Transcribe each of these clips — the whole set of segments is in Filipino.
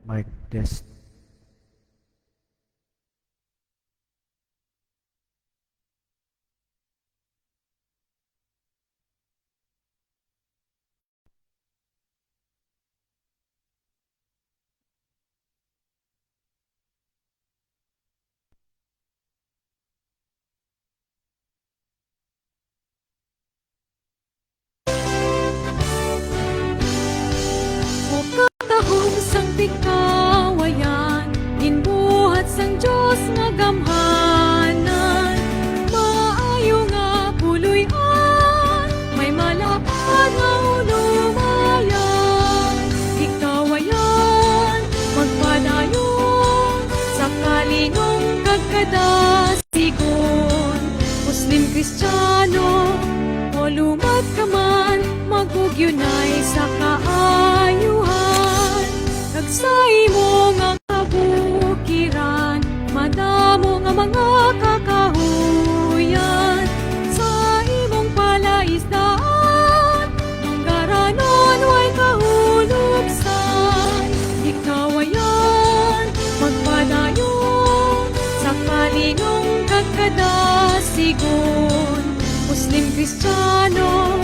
Mic test. O katahong sang pikawayan, ginbuhat sang Diyos nga gamhanan. Maayo nga puloy-an, may malapad nga hunumayan. Ikawayan, magpadayon, sa kalinong kagkadasigon. Muslim, Kristiyano, o lumat ka man, magugyunay sa kaayuhan. Kagsa imo nga kabukiran, madamo nga mga kakahuyan. Sa imong palaisdaan, manggaranon way kahuluksan. Ikaw ayan, magpadayon, sa kalinong kagkadasigon. Muslim, Kristiyano,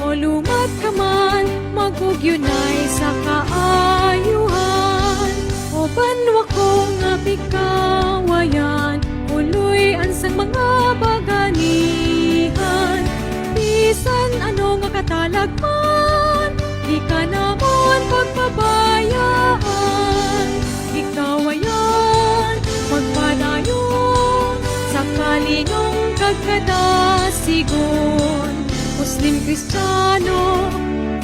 o lumat ka man, magugyunay sa kaayuhan. O banwa ko nga pikawayan, uloy ansang mga baganihan. Bisan ano nga katalagman, di ka namon pagpabayaan. Ikaw ayan, magpadayon, sa kalinong kagkadasigon. Muslim, Kristiyano,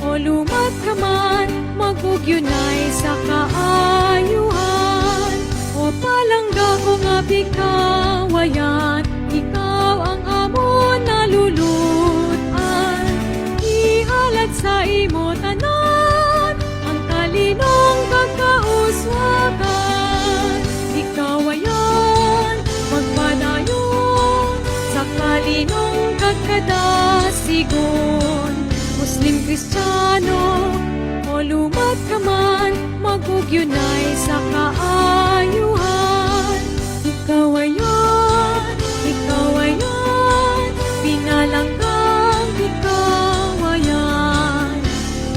o lumat ka man, magugyunay sa kaayuhan. O palangga ko nga pikawayan, ikaw ang amon nalulutan. Ihalad sa imo tanan, ang talinong kagkauswagan. Ikaw ayan, magpadayon, sa kalinong kagkadasigon. Muslim, Kristiyano, o lumat ka man, magugyunay sa kaayuhan. Ikaw ayan, pinalanggang pikawayan.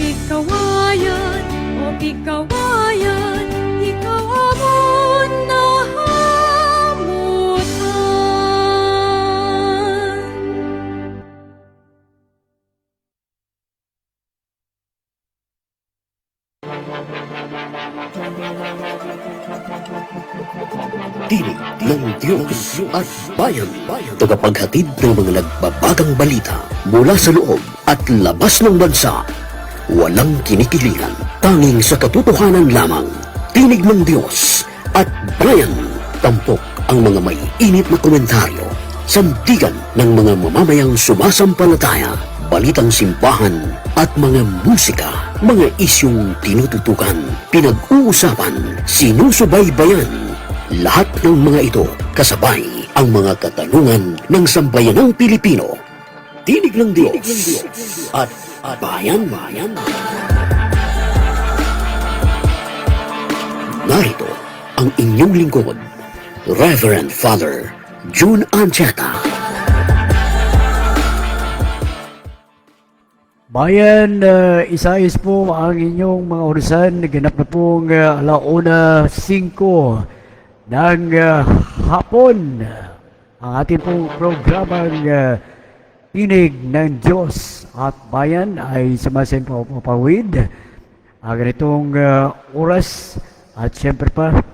Pikawayan, o pikawayan, ikaw amon nahamutan. Tinig ng Diyos at Bayan. Tagapaghatid ng mga nagbabagang balita mula sa loob at labas ng bansa. Walang kinikilingan, tanging sa katotohanan lamang. Tinig ng Diyos at Bayan. Tampok ang mga may init na komentaryo. Sandigan ng mga mamamayang sumasampalataya. Balitang simbahan at mga musika. Mga isyong tinututukan, pinag-uusapan, sinusubaybayan. Lahat ng mga ito kasabay ang mga katanungan ng sambayanang Pilipino. Tinig ng Diyos at Bayan. Narito ang inyong lingkod, Reverend Father June Ancheta. Bayan, isayos po ang inyong mga orasan. Ganap na pong 1:05 ng hapon. Ang ating pong programang Tinig ng Diyos at Bayan ay sumasampawid ganitong oras. At syempre pa,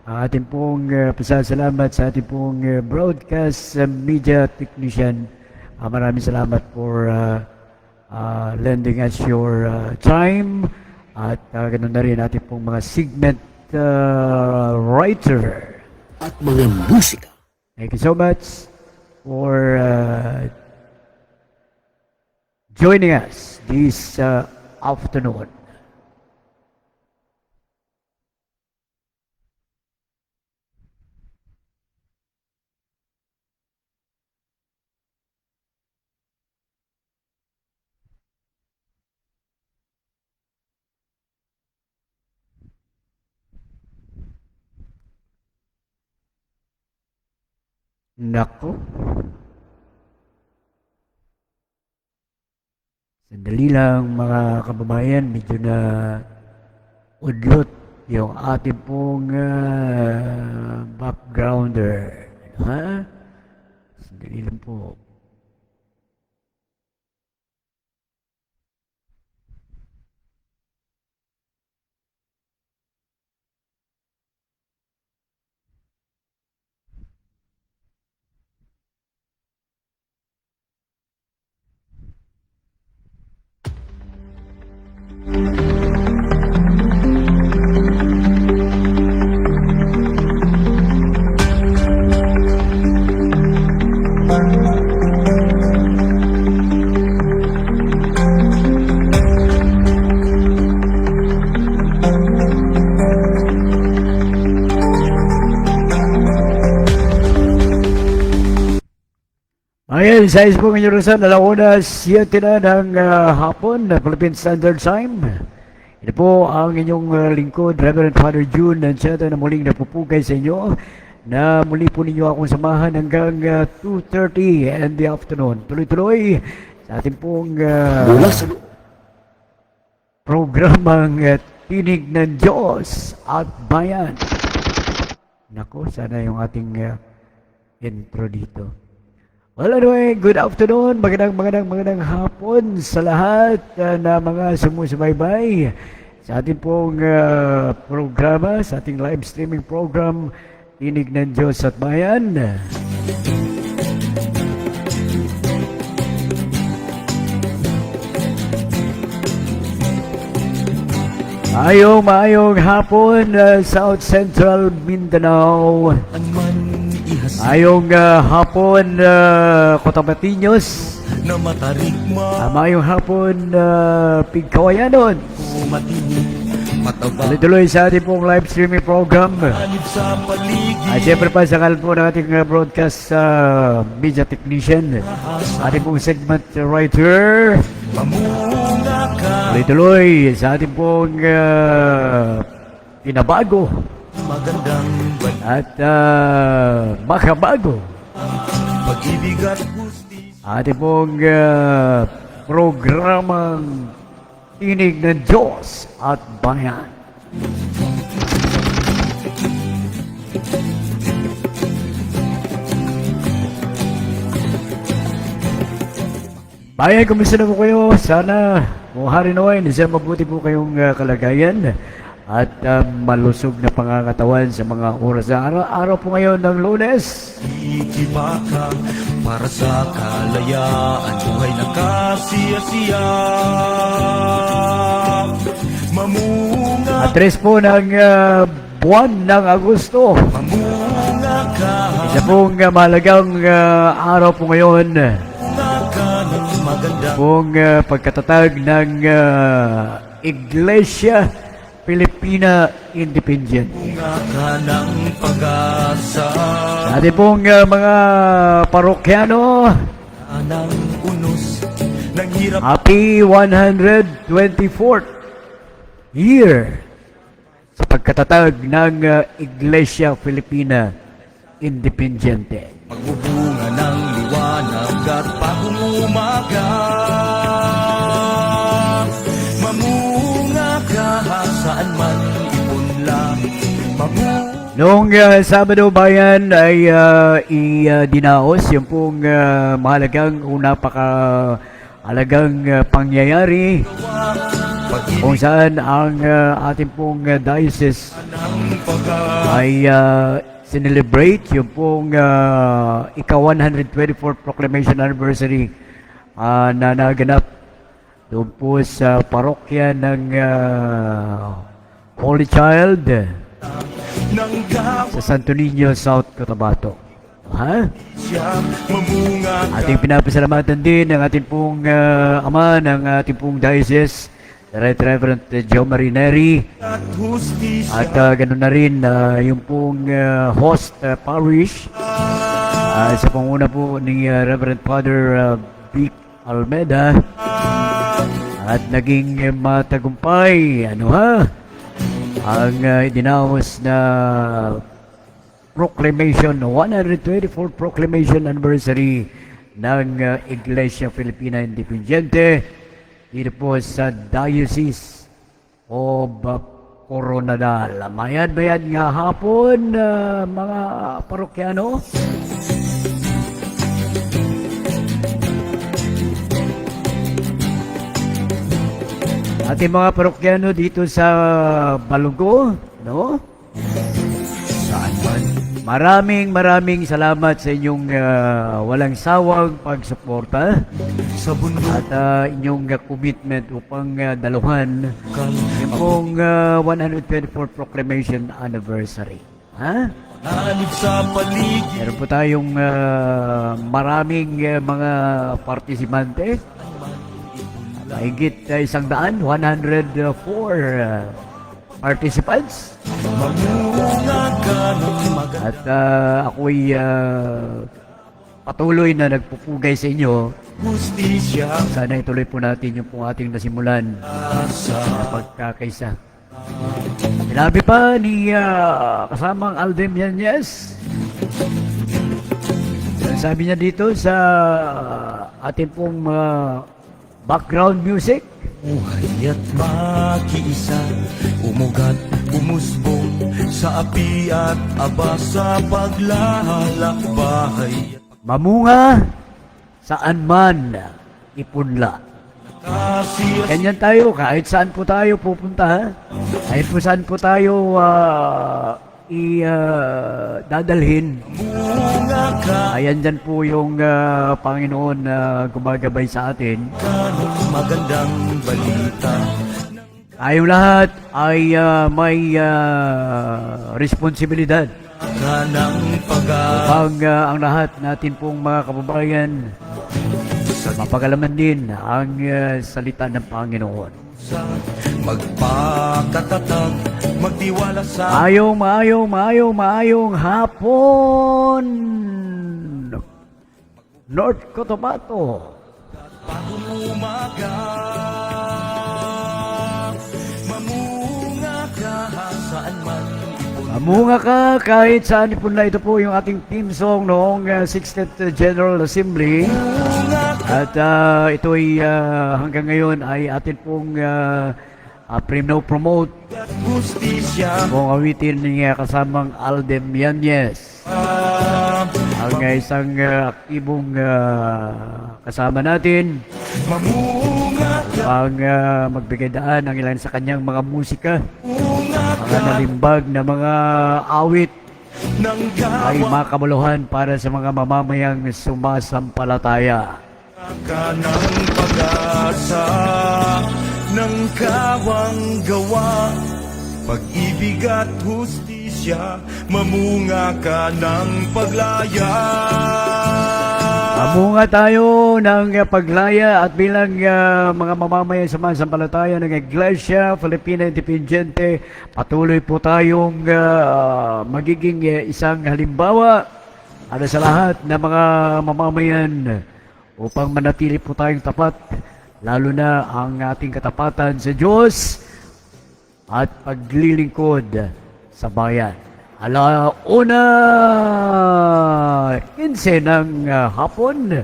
ang ating pong pasasalamat sa ating pong broadcast media technician. Maraming salamat for lending us your time at ganun na rin ating pong mga segment writer. At mga musika. Thank you so much for joining us this afternoon. Nako. Sandali lang mga kababayan, medyo na udlot yung ating pong backgrounder. Ha? Sandali lang po. Ayan, sa po ng Yerusalem, alauna 7 na ng hapon na Philippine Standard Time. Ito po ang inyong lingkod, Reverend Father June Nancheta na muling napupugay sa inyo na muli po ninyo akong samahan hanggang 2:30 in the afternoon. Tuloy-tuloy sa ating pong Mula sa loob programang Tinig ng Diyos at Bayan. Nako, sana yung ating intro dito. Well, anyway, good afternoon, magandang hapon sa lahat na mga sumusubaybay sa ating pong programa, sa ating live streaming program, Tinig ng Diyos at Bayan. Maayong hapon, South Central Mindanao. Ayong hapon, Cotabateños. Maayong hapon, Pigkawayanon. Tuloy-tuloy sa ating pong live streaming program. At siyempre pa sa kalan po ng ating broadcast media technician, ating pong segment writer. Tuloy-tuloy sa ating pong pinabago at makabago ating pong programang Tinig ng Diyos at Bayan. Bayan, kumusta na po kayo? Sana hari naway, nasa mabuti po kayong kalagayan at malusog na pangangatawan sa mga oras na araw po ngayon ng Lunes. Ikibakang para sa kalayaan, buhay na kasiyasiya. Mamunga, At tres po ng buwan ng Agosto. mamunga ka, Isa pong mahalagang araw po ngayon. mamunga ka ng maganda. Pong pagkatatag ng Iglesia Filipina Independent. Mamunga ka ng pag-asa, Sa ating pong mga parokyano, ng unos, ng hirap happy 124th year sa pagkatatag ng Iglesia Filipina Independiente. pagbubunga ng liwanag at bagong umaga. Mamunga ka saan man ipunla. Noong Sabado Bayan ay idinaos yung pong mahalagang o napakahalagang pangyayari kung saan ang ating pong diocese ay sinelebrate yung pong ika-124th Proclamation Anniversary na naganap doon po sa parokya ng Holy Child sa Santo Niño, South Cotabato. Ha? Ating pinapasalamatan din ang ating pong ama ng ating pong diocese, Right Reverend Joe Marineri, at ganoon na rin yung pong host parish sa panguna po ni Reverend Father Vic Almeda, at naging matagumpay ang idinaos na proclamation, 124 proclamation anniversary ng Iglesia Filipina Independiente dito po sa Diocese of Coronadal. Mayad-mayad nga hapon, mga parokyano. Ating mga parokyano dito sa Balunggo, no? Saan man. Maraming salamat sa inyong walang sawang pagsuporta Sa bundok at inyong commitment upang daluhan yung pong 124 Proclamation Anniversary. Ha? Alib sa paligid. Meron po tayong maraming mga partisipante. Mahigit 100, 104 participants. Mamunga ka ng maganda. At ako'y patuloy na nagpupugay sa inyo. Hustisya Sana ituloy po natin yung pong ating nasimulan sa na pagkakaisa. Sinabi pa ni kasamang Aldem Yanez. Sabi niya dito sa ating pong background music. buhay at makiisa. Umugat, umusbong sa api at aba sa paglalakbay. Mamunga saan man ipunla. Kasi Ganyan tayo, kahit saan po tayo pupunta, kahit po saan po tayo dadalhin. bunga ka Ayan dyan po yung Panginoon na gumagabay sa atin. ng magandang balita. Tayong lahat ay may responsibilidad Ka ng pag-asa pag ang lahat natin pong mga kababayan mapagalaman din ang salita ng Panginoon. magpakatatag, magtiwala sa Maayong hapon, North Cotabato. bagong umaga. Mamunga ka saan man ipon. Mamunga ka kahit saan ipunla. Ito po yung ating team song noong 60th General Assembly. At ito ay hanggang ngayon ay atin pong promote At hustisya kung awitin ni kasamang Aldem Yanez. Ang isang aktibong kasama natin mamunga ka, ang magbigay daan ng ilan sa kanyang mga musika, bunga mga nalimbag na mga awit ng ay gawa makabuluhan para sa mga mamamayang sumasampalataya. ka ng pag-asa ng kawang gawa. Pag-ibig at hustisya, mamunga ka ng paglaya. Mamunga tayo ng paglaya at bilang mga mamamayan sumasampalataya ng Iglesia Filipina Independiente, patuloy po tayong magiging isang halimbawa para sa lahat ng mga mamamayan upang manatili po tayong tapat, lalo na ang ating katapatan sa Diyos at paglilingkod sa bayan. 1:15 ng hapon,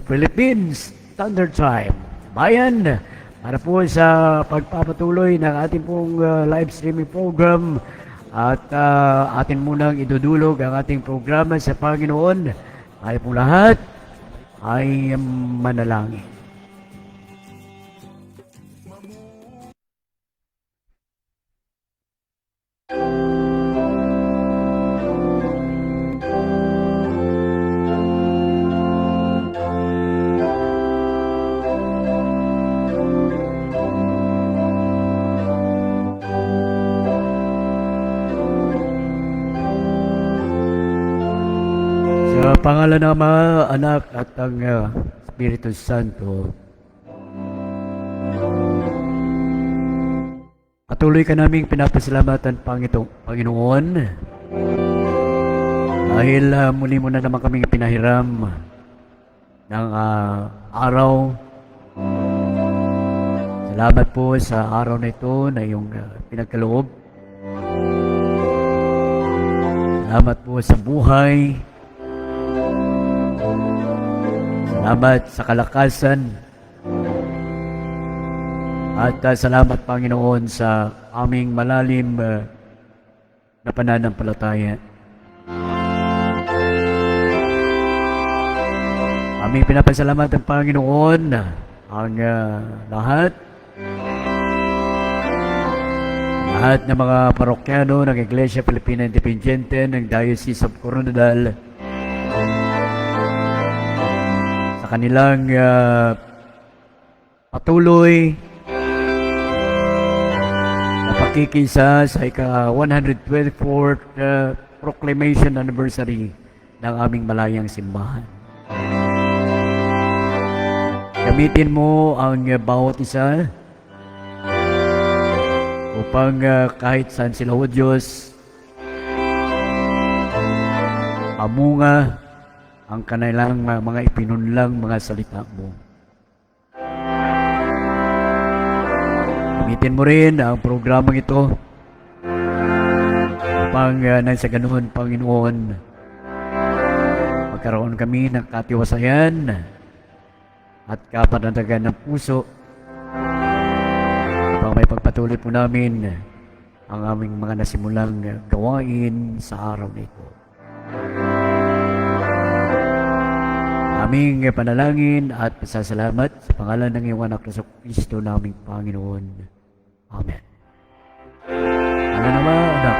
Philippines Standard Time. Bayan, para po sa pagpapatuloy ng ating pong live streaming program at atin munang idudulog ang ating programa sa Panginoon. Tayo po lahat ay manalangin. Sa pangalan ng Ama, Anak at ang Espiritu Santo. Patuloy ka naming pinapasalamatan, Panginoon. Dahil muli mo na naman kaming pinahiram ng araw. Salamat po sa araw na ito na iyong pinagkaloob. Salamat po sa buhay. Salamat sa kalakasan. At salamat, Panginoon, sa aming malalim na pananampalataya. Aming pinapasalamat ang Panginoon ang lahat ng mga parokyano ng Iglesia Filipina Independiente ng Diocese of Coronadal sa kanilang patuloy na pakikisa sa ika-124th Proclamation Anniversary ng aming malayang simbahan. Gamitin mo ang bawat isa upang kahit saan sila, O Diyos, amunga ang kanilang mga ipinunlang mga salita mo. Gamitin mo rin ang programang ito upang nang sa ganoon, Panginoon, magkaroon kami ng katiwasayan at kapanatagan ng puso upang may pagpatuloy po namin ang aming mga nasimulang gawain sa araw na ito. Aming panalangin at pasasalamat sa pangalan ng iyong anak na Kristo naming Panginoon. Amen. Ano naman, anak?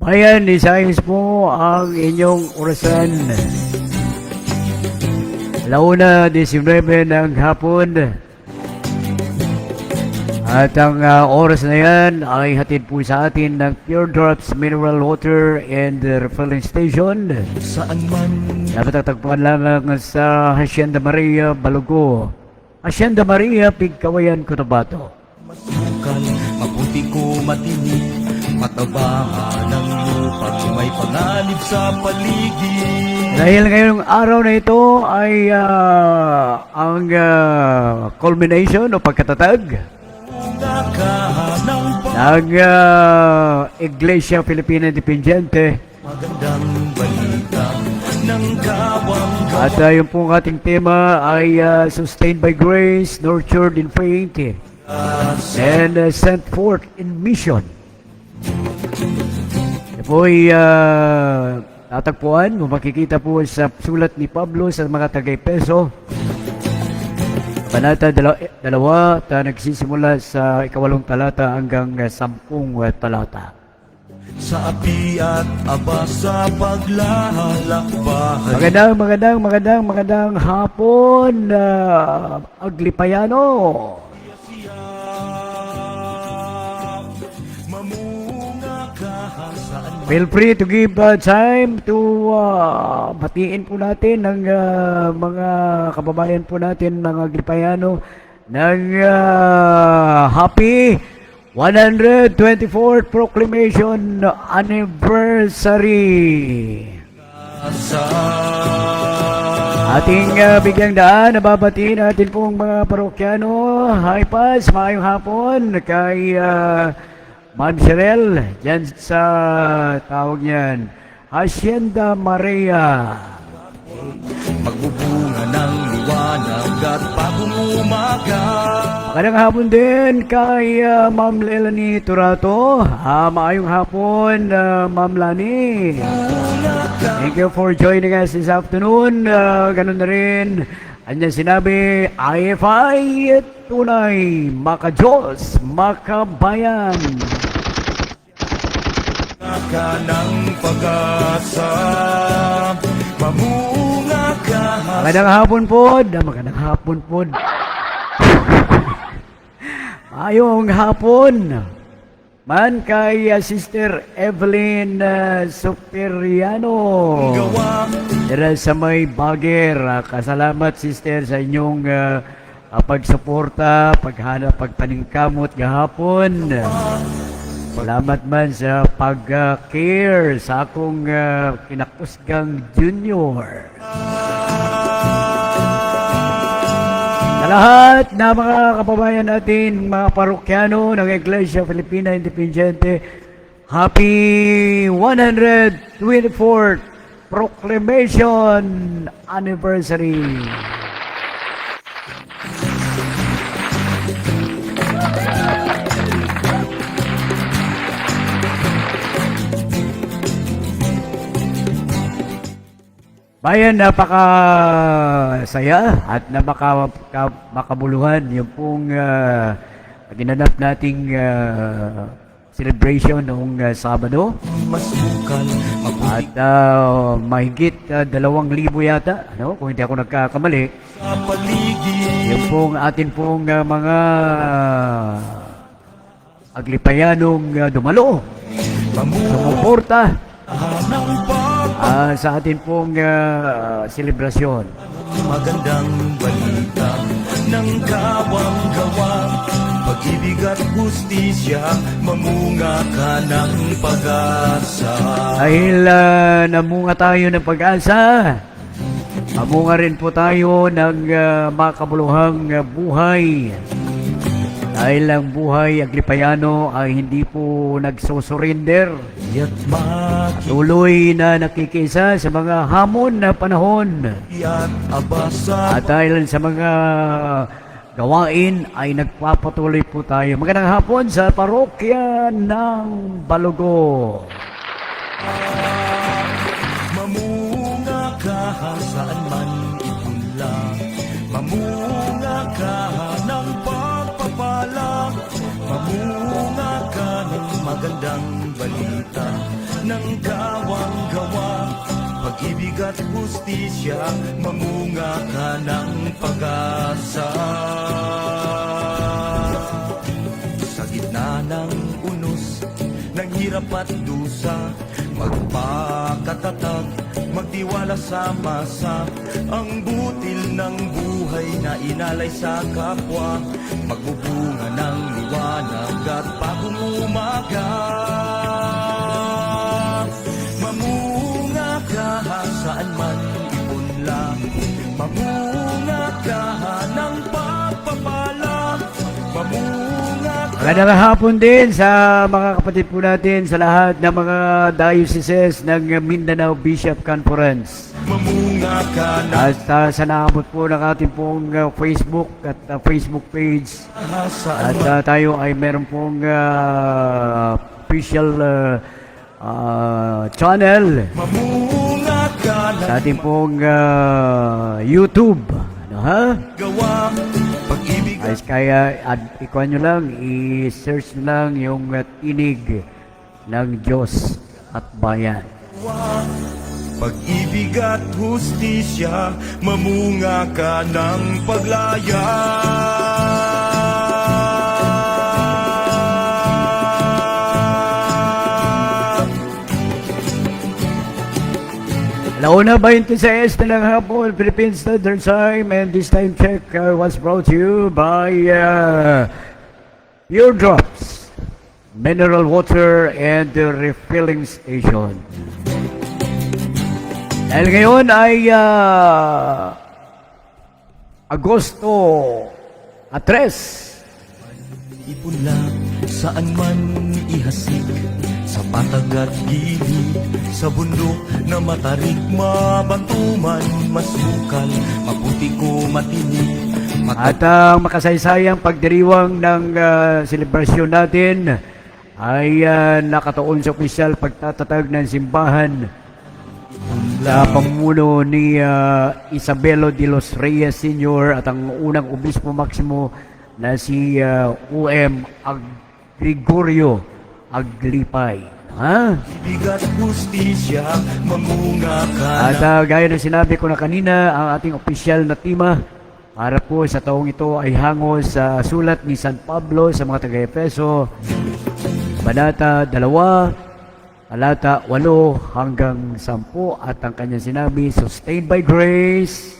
Ayan, isayos po ang inyong orasan. Alauna, 19 ng hapon. At ang oras na yan ay hatid po sa atin ng Pure Drops Mineral Water and Refilling Station. Saan man Napatatagpuan lamang sa Hacienda Maria, Balugo. Hacienda Maria, Pigkawayan, Cotabato. masukal, mabuti ko matinig, matabangan ng lupa, may panganib sa paligid. Dahil ngayong araw na ito ay ang culmination o pagkatatag ng Iglesia Filipina Independiente. Magandang balita ng kawang At yung pong ating tema ay Sustained by Grace, Nurtured in Faith, and Sent Forth in Mission. Ito po ay tatagpuan, kung makikita po sa sulat ni Pablo sa mga Tagay-Peso. Panata 2, nagsisimula sa 8 talata hanggang 10 talata. sa api at aba sa paglalakbay. Magandang hapon, Aglipayano. Mamunga ka saan Feel free to give time to batiin po natin ng mga kababayan po natin, mga Aglipayano, ng happy 124th Proclamation Anniversary. sa Ating bigyang daan, nababati natin pong mga parokyano. Hi Paz, maayong hapon kay Ma'am Cheryl, dyan sa tawag niyan, Hacienda Maria. Magbubunga ng liwanag at bagong umaga. Magandang hapon din kay Ma'am Lelani Turato. Maayong hapon, Ma'am Lani. Thank you for joining us this afternoon. Ganun na rin, andyan sinabi, IFI, tunay, maka-Diyos, makabayan. Ka ng pag-asa, mamunga ka. Magandang hapon po. Magandang hapon po. Maayong hapon man kay Sister Evelyn Superiano. Gawa Dira sa may Baguer. Kasalamat Sister sa inyong pagsuporta, pagpaningkamot gahapon. Salamat man sa pag-care sa akong kinakusgang junior. Sa lahat na mga kababayan natin, mga parokyano ng Iglesia Filipina Independiente, happy 124th Proclamation Anniversary! Bayan, napaka-saya at makabuluhan yung pong ginanap nating celebration noong Sabado. masukal, At mahigit 2,000 yata, ano? Kung hindi ako nagkakamali. sa paligid. Yung pong atin pong mga aglipayanong dumalo, sumuporta Ng sa atin pong selebrasyon. magandang balita ng kawang-gawa. Pag-ibig at hustisya, mamunga ka ng pag-asa. Dahil namunga tayo ng pag-asa, mamunga rin po tayo ng makabuluhang buhay. Dahil ang buhay aglipayano ay hindi po nagsusurrender. Ya't Tuloy na nakikisa sa mga hamon na panahon. makiat abasa. At dahil sa mga gawain ay nagpapatuloy po tayo. Magandang hapon sa parokya ng Balugo. Mamunga ka saan man ipunlang. Mamunga ka ng pagpapala. Mamunga ka ng magandang balita ng gawang-gawa. Pag-ibig at hustisya, mamunga ka ng pag-asa. Sa gitna ng unos, ng hirap at dusa, magpakatatag, magtiwala sa masa. Ang butil ng buhay na inalay sa kapwa, magbubunga ng liwanag at bagong umaga. Mamunga ka saan man ipunlang. Mamunga ka ng pagpapala. Mamunga ka. Magandang hapon din sa mga kapatid po natin sa lahat ng mga dioceses ng Mindanao Bishop Conference. Mamunga ka na At sa naabot po ng ating pong Facebook at Facebook page. saan At tayo ay meron pong official channel mamunga ka na sa ating pong YouTube. Ano ha? gawa. Pag-ibig Ay, kaya ikuha nyo lang, i-search nyo lang yung tinig ng Diyos at Bayan. Pag-ibig at hustisya, mamunga ka ng paglaya. Launa 26 na ng hapon, Philippine Standard Time, and this time check was brought to you by Pure Drops, Mineral Water, and the Refilling Station. Dahil ngayon ay Agosto 3. Ipon lang saan man ihasik, sa patag at gilid, sa bundok na matarik, mabantuman, masukal, maputi ko matinig. At ang makasaysayang pagdiriwang ng selebrasyon natin ay nakatuon sa opisyal pagtatatag ng simbahan sa pamumuno ni Isabelo de los Reyes Sr. at ang unang obispo maximo na si U.M. Gregorio Aglipay. Ha? Bigat hustisya, mamunga ka At gaya ng sinabi ko na kanina, ang ating opisyal na tema para po sa taong ito ay hango sa sulat ni San Pablo sa mga taga-Efeso, Banata 2, talata 8 hanggang 10, at ang kanyang sinabi, sustained by grace,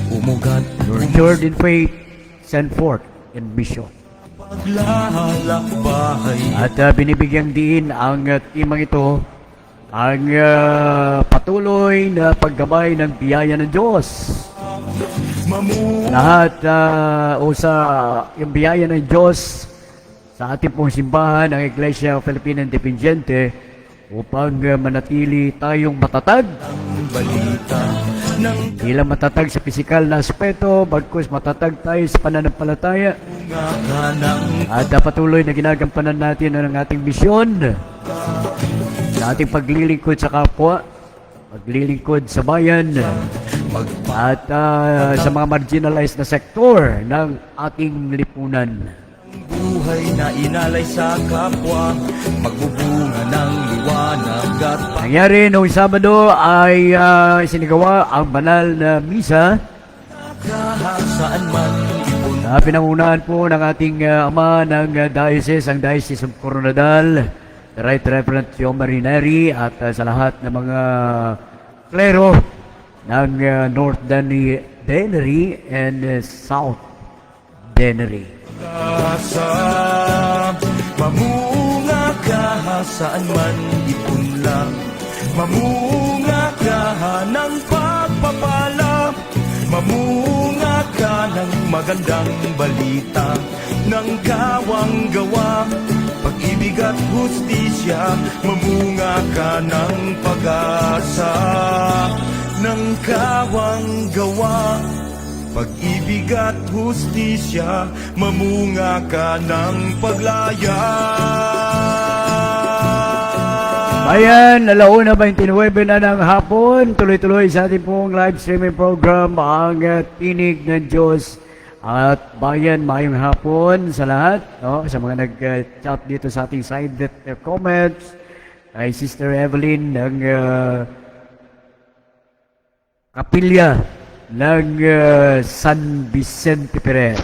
umugat, nurtured in faith, sent forth in mission. paglalakbahay. At binibigyang diin ang timang ito ang patuloy na paggabay ng biyaya ng Diyos. Lahat o sa yung biyaya ng Diyos sa ating pong simbahan, ang Iglesia Filipina Independiente, upang manatili tayong matatag. Balita ng Hindi lang matatag sa pisikal na aspeto, bagkus matatag tayo sa pananampalataya. nga ng At patuloy na ginagampanan natin ang ating misyon sa ating paglilingkod sa kapwa, paglilingkod sa bayan, at sa mga marginalized na sektor ng ating lipunan. buhay na inalay sa kapwa, magbubunga ng liwanag at Nangyari noong Sabado ay isinigawa ang banal na misa pagkahasaan man ipon. na pinangunahan po ng ating ama ng diocese, ang Diocese of Coronadal, the Right Reverend Tio Marineri, at sa lahat ng mga klero ng North Denery and South Denery. Sa mamunga ka saan man ipon lang, mamunga ka ng pagpapala, mamunga ka ng magandang balita, ng gawang gawa, pag-ibig at hustisya, mamunga ka ng pag-asa, ng gawang gawa, pag-ibig at hustisya, mamunga ka ng paglaya. Ayan, 1:29 na ng hapon. Tuloy-tuloy sa ating pong live streaming program, ang Tinig ng Diyos at Bayan. Mayong hapon sa lahat, no? Sa mga nag-chat dito sa ating side comments, kay Sister Evelyn ng Kapilya ng San Vicente Ferrer.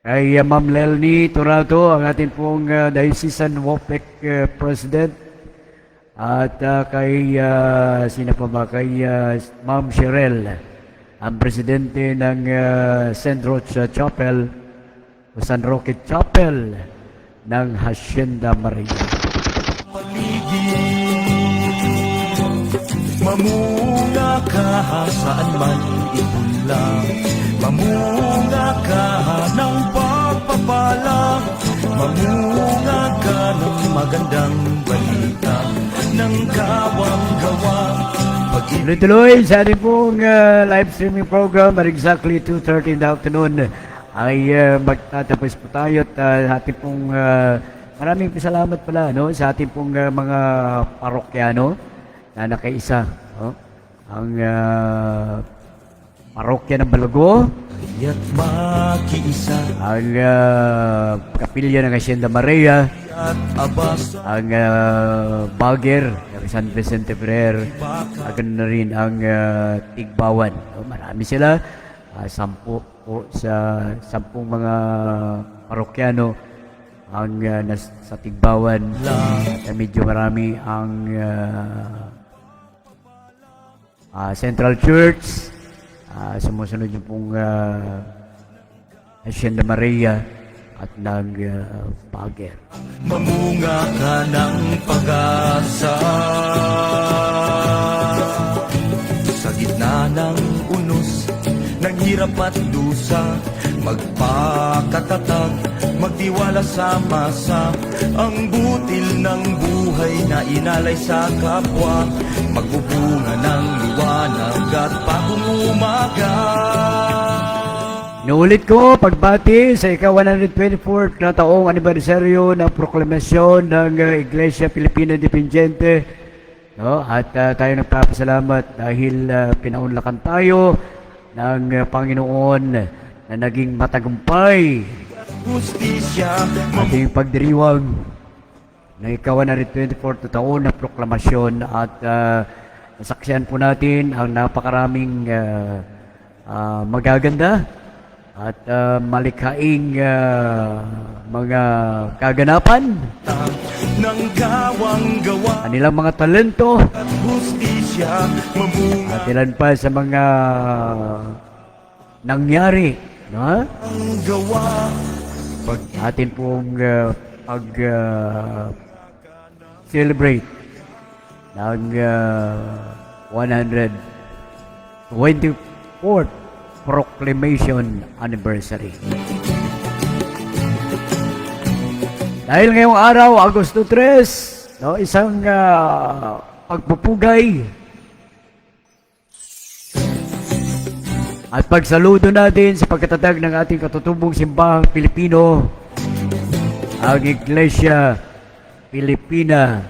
Kay Ma'am Lelny Turato, ang ating pong Diocesan WOPEC President. At kay, sino pa ba? Kay Ma'am Cheryl, ang Presidente ng St. Roche Chapel o San Roque Chapel ng Hacienda Maria. Mamunga ka saan man ipon lang, mamunga ka ng pagpapala, mamunga ka ng magandang balita, ng gawang gawa, pag-ibig Tuloy-tuloy sa ating pong live streaming program at exactly 2:30 in the afternoon ay magtatapos po tayo, at ating pong maraming salamat pala, no, sa ating pong mga parokyano na nakaisa, no? Ang parokya ng Balago, at makiisa ang kapilya ng Hacienda Maria, at abas ang Baguer ng San Vicente Ferrer, at na rin ang Tigbawan. So, marami sila, 10 po sa 10 mga parokyano ang sa Tigbawan, at medyo marami ang Central Church, sumusunod yung pong Hacienda Maria, at ng pager. Mamunga ka ng pag-asa sa gitna ng unos ng hirap at dusa. Magpakatatag, magtiwala sa masa, ang butil ng buhay na inalay sa kapwa. Magbubunga ng liwanag at bagong umaga. Inuulit ko, pagbati sa ika-124 na taong anibersaryo ng proklamasyon ng Iglesia Filipina Independiente. No? At tayo nagpapasalamat dahil pinaunlakan tayo ng Panginoon na naging matagumpay Justisya, ating pagdiriwang ng ika-124 na taon na proklamasyon at nasaksihan po natin ang napakaraming magaganda at malikhaing mga kaganapan, ng gawang gawa kanilang mga talento at justisya, mamunga at ilan pa sa mga nangyari, no? ang gawa. Pag atin pong celebrate ng 124th Proclamation Anniversary. Dahil ngayong araw, Agosto 3, no, isang pagpupugay at pagsaludo natin sa pagkatatag ng ating katutubong simbahang Pilipino, ang Iglesia Filipina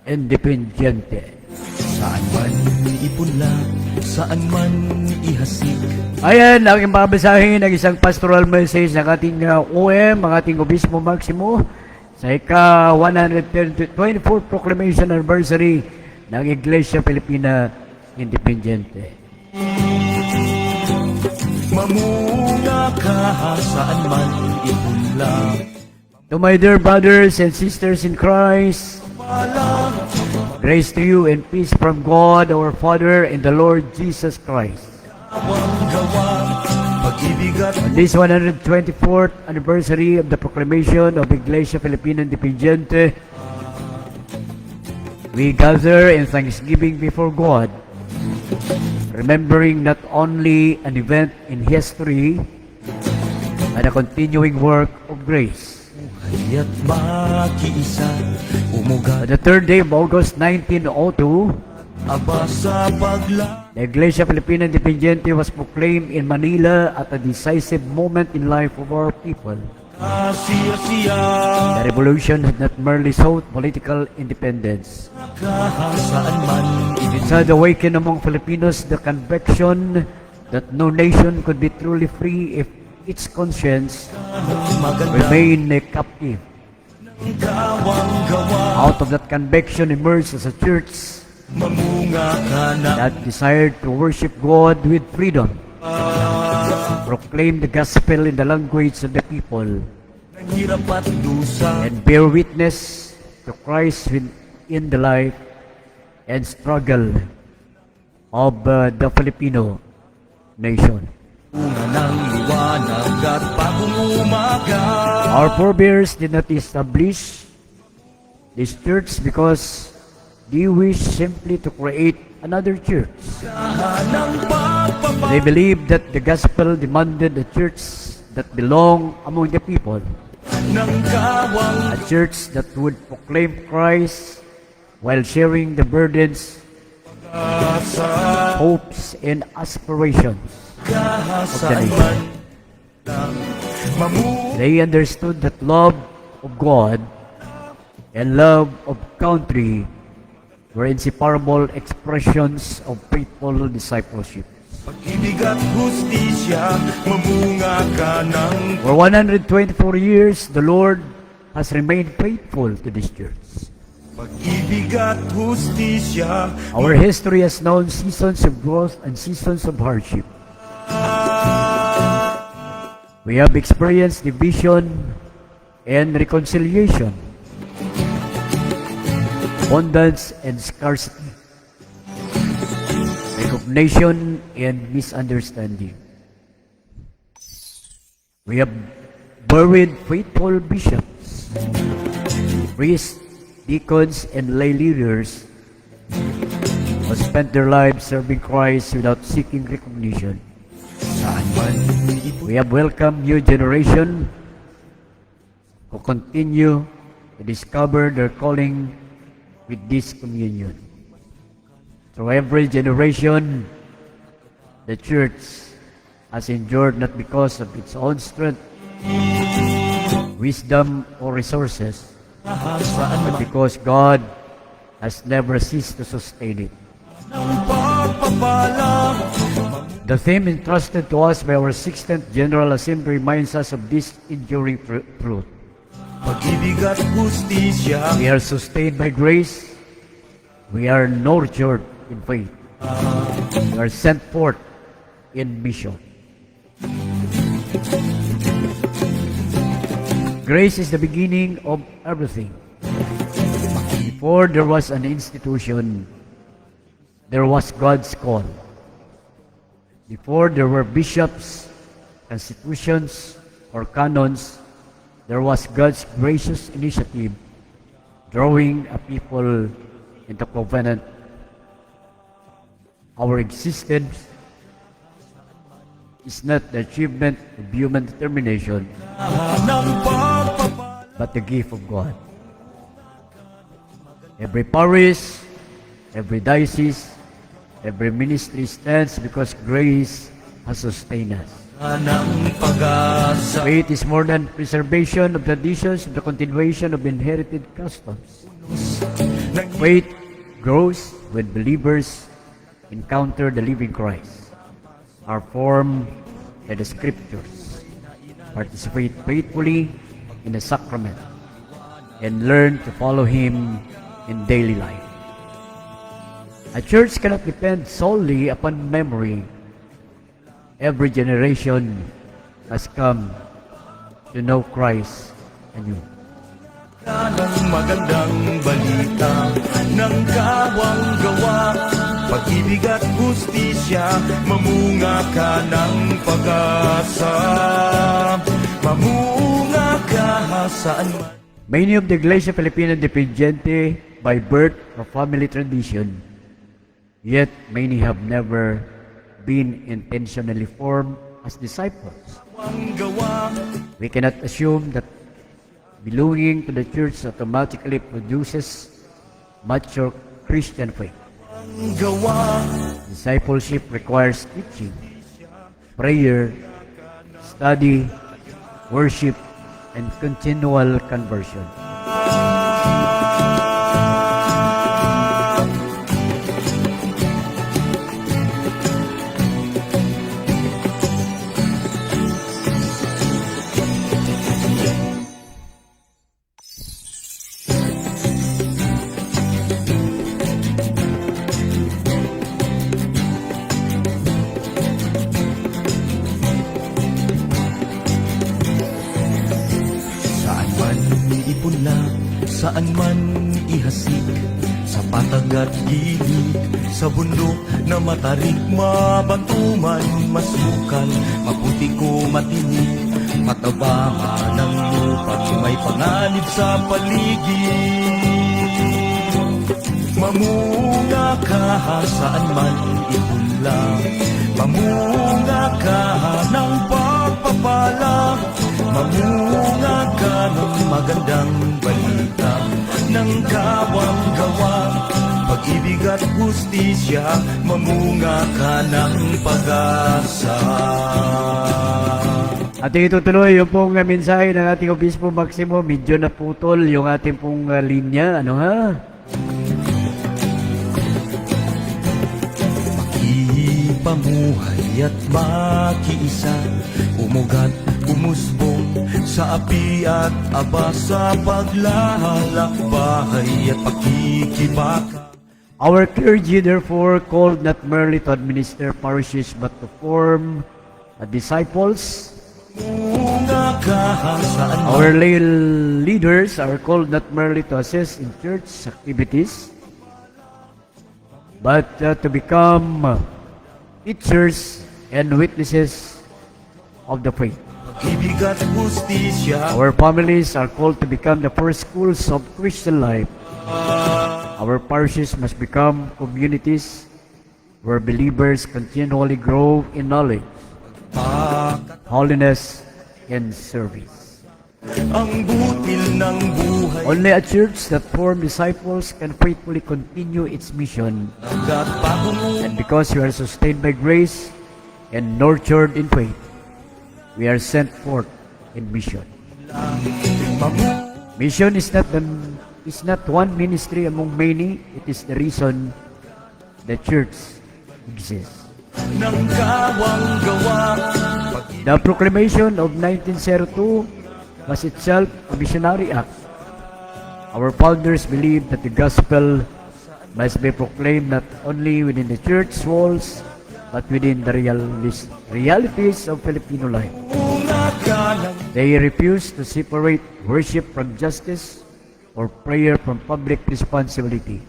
Independiente. Saan man ipunla, saan man ihasik, Ayan, ang babasahin ng isang pastoral message ng ating OM, ang ating Obispo Maximo, sa ika-124th Proclamation Anniversary ng Iglesia Filipina Independiente. mamunga ka saan man ipunla. To my dear brothers and sisters in Christ, grace to you and peace from God our Father and the Lord Jesus Christ. Gawang gawa, pag-ibig at On this 124th anniversary of the proclamation of Iglesia Filipina Independiente, we gather in thanksgiving before God, remembering not only an event in history, but a continuing work of grace. kaya't makiisa, umugat On the third day of August 1902, aba sa pagla. the Iglesia Filipina Independiente was proclaimed in Manila at a decisive moment in life of our people. Siya The revolution had not merely sought political independence. saan man It had awakened among Filipinos the conviction that no nation could be truly free if its conscience maganda. remained captive. Gawang gawa, Out of that conviction emerged as a church mamunga ka na that desired to worship God with freedom, proclaim the gospel in the language of the people, ng hirap at dusa. and bear witness to Christ in the life and struggle of the Filipino nation. Bunga ng liwanag at bagong umaga. Our forebears did not establish this church because they wished simply to create another church. Ng pagpapag They believed that the gospel demanded a church that belonged among the people, ng gawang a church that would proclaim Christ while sharing the burdens, sa hopes, and aspirations. saan man lang mamunga. They understood that love of God and love of country were inseparable expressions of faithful discipleship. Pag-ibig at hustisya, mamunga ka ng For 124 years, the Lord has remained faithful to this church. pag-ibig at hustisya. Our history has known seasons of growth and seasons of hardship. We have experienced division and reconciliation, abundance and scarcity, recognition and misunderstanding. We have buried faithful bishops, priests, deacons, and lay leaders who spent their lives serving Christ without seeking recognition. Saan man We have welcomed new generation who continue to discover their calling with this communion. Through every generation, the Church has endured not because of its own strength, wisdom, or resources, saan but because God has never ceased to sustain it. ng pagpapala. The theme entrusted to us by our 16th General Assembly reminds us of this enduring truth. Pag-ibig at hustisya. We are sustained by grace. We are nurtured in faith. We are sent forth in mission. Grace is the beginning of everything. Before there was an institution, there was God's call. Before there were bishops, constitutions, or canons, there was God's gracious initiative drawing a people into covenant. Our existence is not the achievement of human determination, ng pagpapala. but the gift of God. Every parish, every diocese, every ministry stands because grace has sustained us. Ng pag-asa. Faith is more than preservation of traditions, the continuation of inherited customs. Faith grows when believers encounter the living Christ, are formed by the Scriptures, participate faithfully in the sacrament, and learn to follow Him in daily life. A church cannot depend solely upon memory. Every generation has come to know Christ anew. Ng magandang balita ng kawang gawa. Pag-ibig at hustisya, mamunga ka ng pag-asa. Mamunga ka saan man. Many of the Iglesia Filipina Dependiente by birth or family tradition, yet many have never been intentionally formed as disciples. Ang gawa. We cannot assume that belonging to the church automatically produces mature Christian faith. Ang gawa. Discipleship requires teaching, prayer, study, worship, and continual conversion. Saan man ipunla, saan man ihasik, sa patag at gilid, sa bundok na matarik, mabantuman, masukal, maputi ko matinig, mataba ng lupa't may panganib sa paligid. Mamunga ka saan man ipunla, mamunga ka ng pagpapala, mamunga ka ng magandang balita ng kawang gawa. Pag-ibig at hustisya, mamunga ka ng pag-asa. Ating itutuloy yung pong mensahe ng ating Obispo Maximo. Medyo naputol yung ating pong linya. Ano ha? Pamuhay at makiisa, umugat, umusbong sa api at aba, sa paglalakbay at pagkikibaka. Our clergy therefore called not merely to administer parishes but to form disciples. Munga ka saan man. Our lay leaders are called not merely to assist in church activities but to become teachers and witnesses of the faith. pag-ibig at hustisya. Our families are called to become the first schools of Christian life. Our parishes must become communities where believers continually grow in knowledge, holiness, and service. Ang butil ng buhay Only a church that forms disciples can faithfully continue its mission. at pagumulat. And because we are sustained by grace and nurtured in faith, we are sent forth in mission. Mission is not one ministry among many. It is the reason the church exists. Ng kawang gawa, The proclamation of 1902 was itself a missionary act. Our founders believed that the gospel must be proclaimed not only within the church walls, but within the realities of Filipino life. bunga ka ng They refused to separate worship from justice or prayer from public responsibility.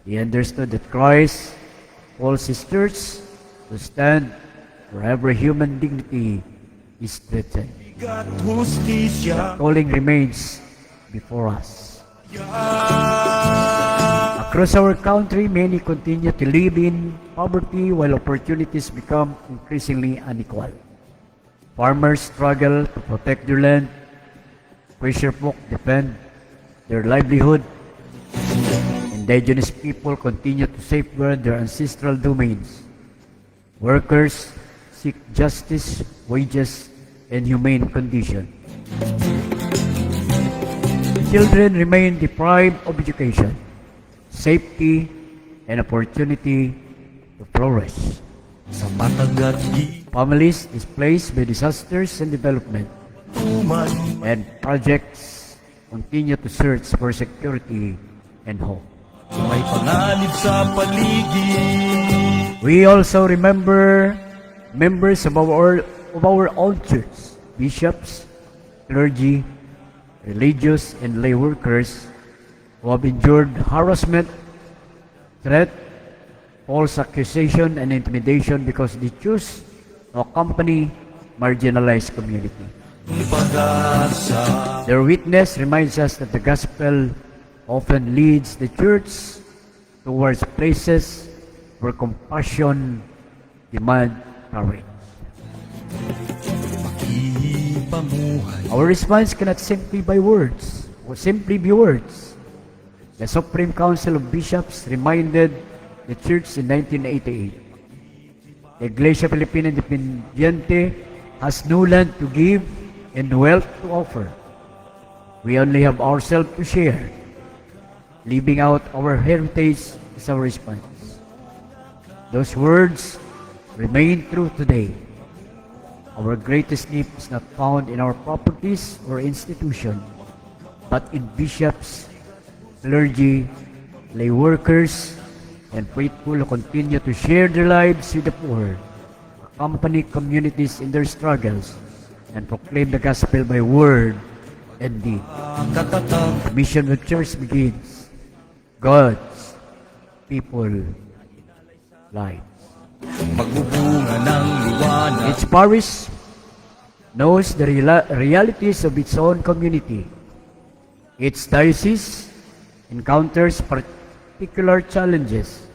They understood that Christ calls His church to stand wherever human dignity is threatened. at hustisya. Calling remains before us. Across our country, many continue to live in poverty while opportunities become increasingly unequal. Farmers struggle to protect their land. Fisherfolk defend their livelihood. Indigenous people continue to safeguard their ancestral domains. Workers seek justice, wages, and humane condition. Children remain deprived of education, safety, and opportunity to flourish. Sa matagat Families displaced by disasters and development, gituman, and projects continue to search for security and hope. may panganib sa paligid. We also remember members of our own church, bishops, clergy, religious, and lay workers who have endured harassment, threat, false accusation, and intimidation because they choose to accompany marginalized community. Pag-asa, Their witness reminds us that the gospel often leads the church towards places where compassion demands courage. ipamuhay. Our response cannot simply be words. The Supreme Council of Bishops reminded the Church in 1988. The Iglesia Filipina Independiente has no land to give and wealth to offer. We only have ourselves to share. Living out our heritage is our response. Those words remain true today. Our greatest need is not found in our properties or institution, but in bishops, clergy, lay workers, and faithful who continue to share their lives with the poor, accompany communities in their struggles, and proclaim the gospel by word and deed. Katatag, The mission of the church begins. God's people lives. magbubunga ng liwanag. Each parish knows the realities of its own community. Its diocese encounters particular challenges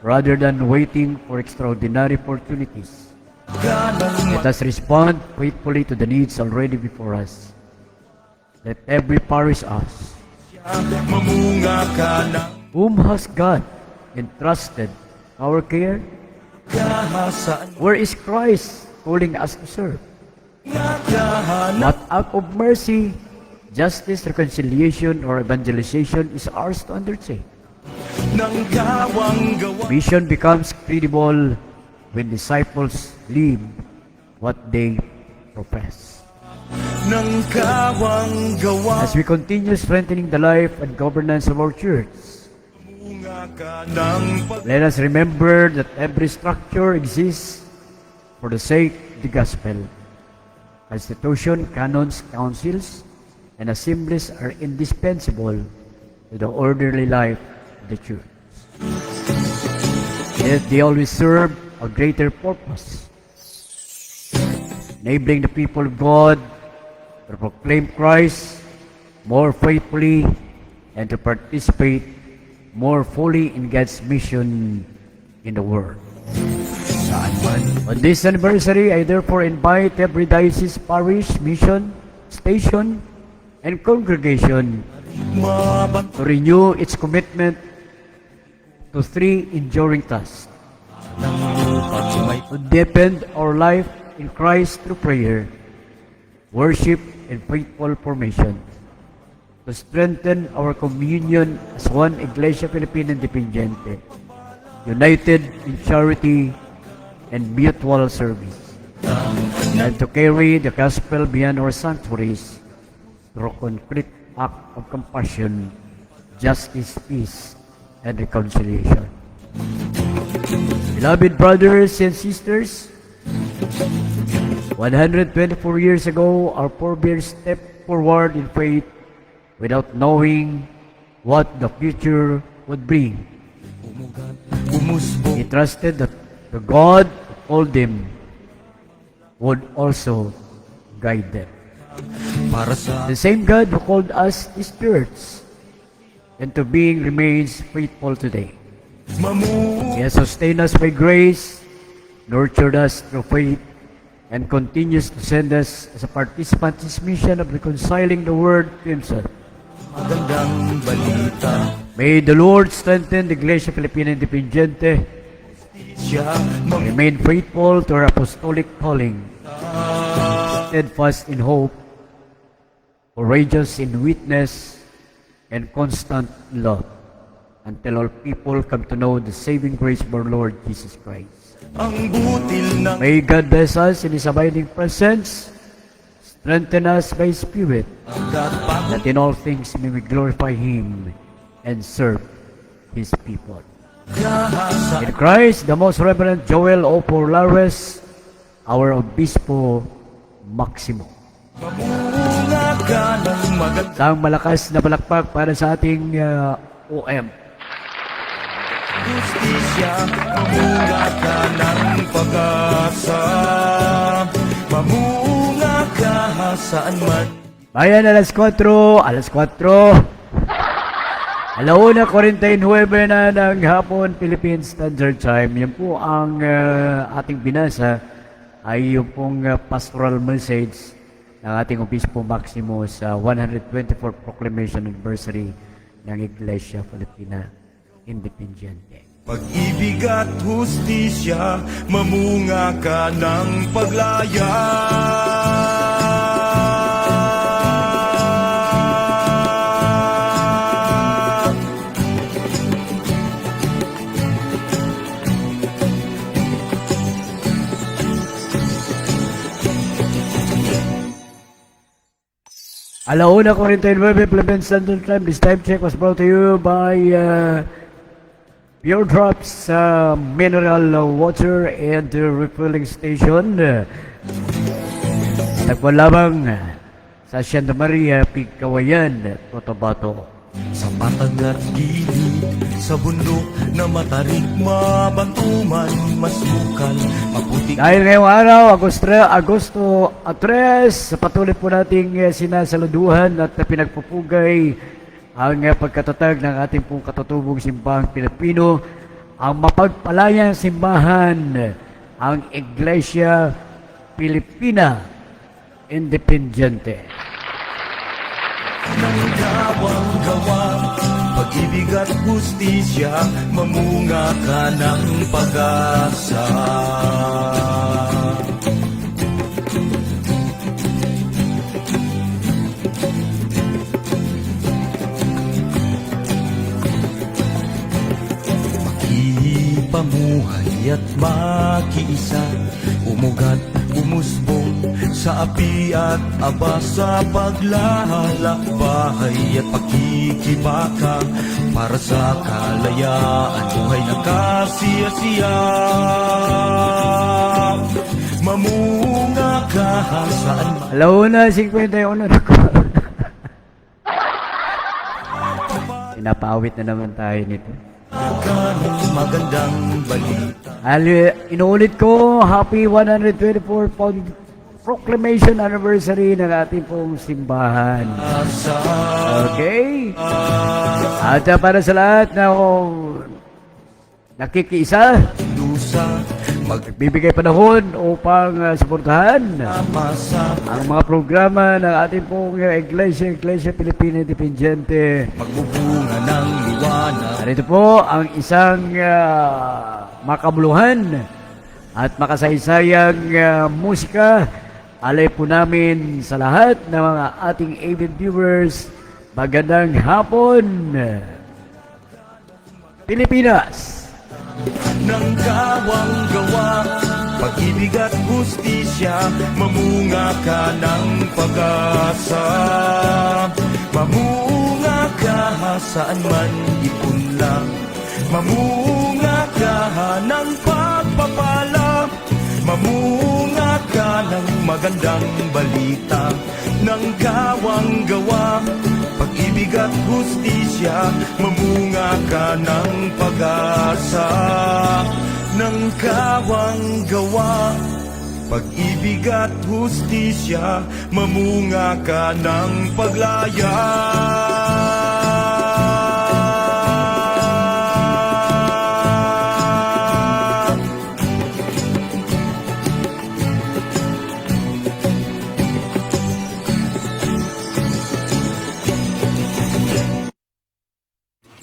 rather than waiting for extraordinary opportunities. Let us respond faithfully to the needs already before us. Let every parish ask, Mamunga ka ng whom has God entrusted our care? kahasaan. Where is Christ calling us to serve? Naghahanap What act of mercy, justice, reconciliation, or evangelization is ours to undertake? ng kawang gawa. Mission becomes credible when disciples live what they profess. Ng kawang gawa. As we continue strengthening the life and governance of our church, Bunga ka ng let us remember that every structure exists for the sake of the gospel. Constitution, canons, councils, and assemblies are indispensable to the orderly life of the church. Yet they always serve a greater purpose. enabling the people of God to proclaim Christ more faithfully and to participate more fully in God's mission in the world. Saan man On this anniversary, I therefore invite every diocese, parish, mission, station, and congregation mabat to renew its commitment to three enduring tasks: ng lupa't sumay to deepen our life in Christ through prayer, worship, and faithful formation, to strengthen our communion as one Iglesia Filipina Independiente, united in charity and mutual service, and to carry the gospel beyond our sanctuaries through concrete act of compassion, justice, peace, and reconciliation. Beloved brothers and sisters, 124 years ago, our forebears stepped forward in faith without knowing what the future would bring. umusbong He trusted that the God who called them would also guide them. para sa The same God who called us His church into being remains faithful today. mamu He has sustained us by grace, nurtured us through faith, and continues to send us as a participant in His mission of reconciling the world to Himself. magandang balita. May the Lord strengthen the Iglesia Filipina Independiente, Siya remain faithful to her apostolic calling, steadfast in hope, courageous in witness, and constant in love, until all people come to know the saving grace of our Lord Jesus Christ. ang butil ng May God bless us in His abiding presence, strengthen us by His Spirit, pagod that in all things may we glorify Him and serve His people. kahasa In Christ, the Most Reverend Joel O. Porlares, our Obispo Maximo. mamunga ka ng magandang Isang malakas na palakpak para sa ating OM. justisya, mamunga ka ng pag-asa, mamunga ka saan man. Bayan, alas 4, Alauna 49 na ng hapon, Philippine Standard Time. Yan po ang ating binasa ay yung pong pastoral message ng ating Obispo Maximo sa 124th Proclamation Anniversary ng Iglesia Filipina Independiente. Pag-ibig at hustisya, mamunga ka ng paglaya. Alauna 49, Philippine Standard Time. This time check was brought to you by Pure Drops Mineral Water and Refilling Station. Tagpuan lamang sa Santa Maria, Pigkawayan, Cotabato. Sa patag at gilid, sa bundok na matarik, mabantuman, masukal, maputik. Dahil ngayong araw, Agosto 3, patuloy po nating sinasaluduhan at pinagpupugay ang pagkatatag ng ating pong katutubong simbahang Pilipino, ang mapagpalayang simbahan, ang Iglesia Filipina Independiente. Ng gawang-gawa, pag-ibig at hustisya, mamunga ka ng pag-asa. Pamuhay at makiisa, umugat, umusbong sa api at aba, sa paglalakbahay at pakikibaka, para sa kalayaan, buhay na kasiya-siya. Mamunga ka saan man. Alauna 51 na ko. Pinapawit na naman tayo nito. Magandang balita. Inuulit ko, happy 124 proclamation anniversary ng ating pong simbahan. Asa Okay? At para sa lahat na nakikiisa, dusa bibigay panahon upang suportahan magmasa ang mga programa ng ating pong Iglesia Pilipina Independiente. magbubunga ng liwanag. Narito po ang isang makabuluhan at makasaysayang musika. Alay po namin sa lahat ng mga ating avid viewers. Magandang hapon, Pilipinas! Ng kawang gawa, pag-ibig at hustisya, mamunga ka ng pag-asa. Mamunga ka saan man ipunlang, mamunga ka ng pagpapala, mamunga ka ng magandang balita. Ng kawang gawa, pag-ibig at hustisya, mamunga ka ng pag-asa. Ng kawang gawa, pag-ibig at hustisya, mamunga ka ng paglaya.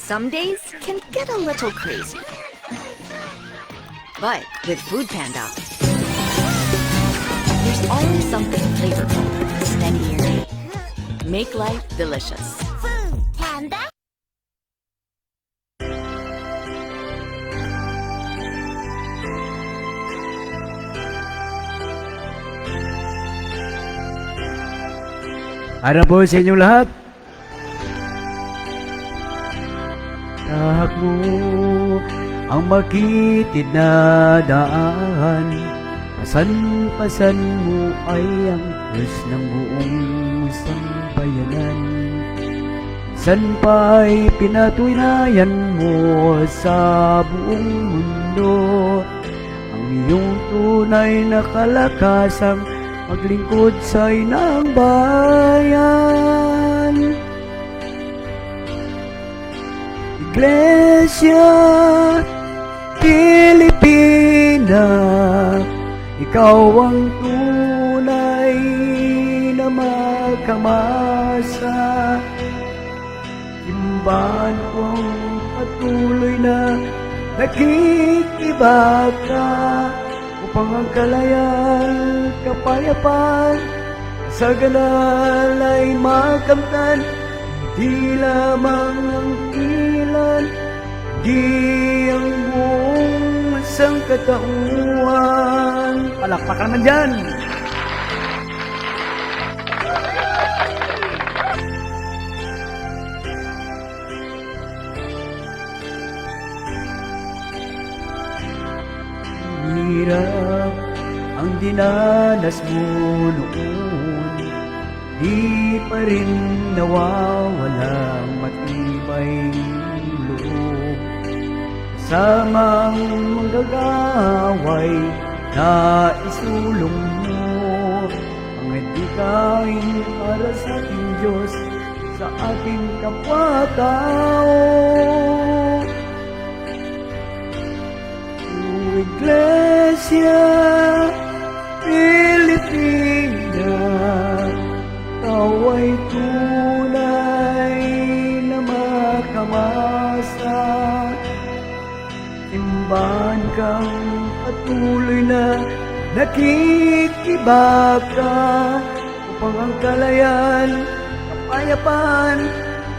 Some days can get a little crazy. But with Food Panda, there's always something flavorful to steady your day. Make life delicious. Food Panda. Ano po sa inyong lahat? Tahak mo ang makitid na daan, pasan-pasan mo ay ang Diyos ng buong sambayanan. San pa'y pinatunayan mo sa buong mundo ang iyong tunay na kalakasang maglingkod sa inang bayan. Iglesia Pilipina, ikaw ang tunay na makamasa. Simbahan kong patuloy na nakikibaka upang ang kalayaan, kapayapaan sa ganal ay makamtan. Di lamang ang ilan, di ang buong sangkatauhan. Palakpakan na dyan! Hirap ang dinanas mo noon, di pa rin nawawalang matibay loob. Samang manggagaway na isulong mo ang edikain para sa ating Diyos, sa ating kapwa-tao. Iglesia Pilipina, ikaw ay tunay na makamasa. Simbahan kang patuloy na nakikibaka upang ang kalayaan, kapayapaan,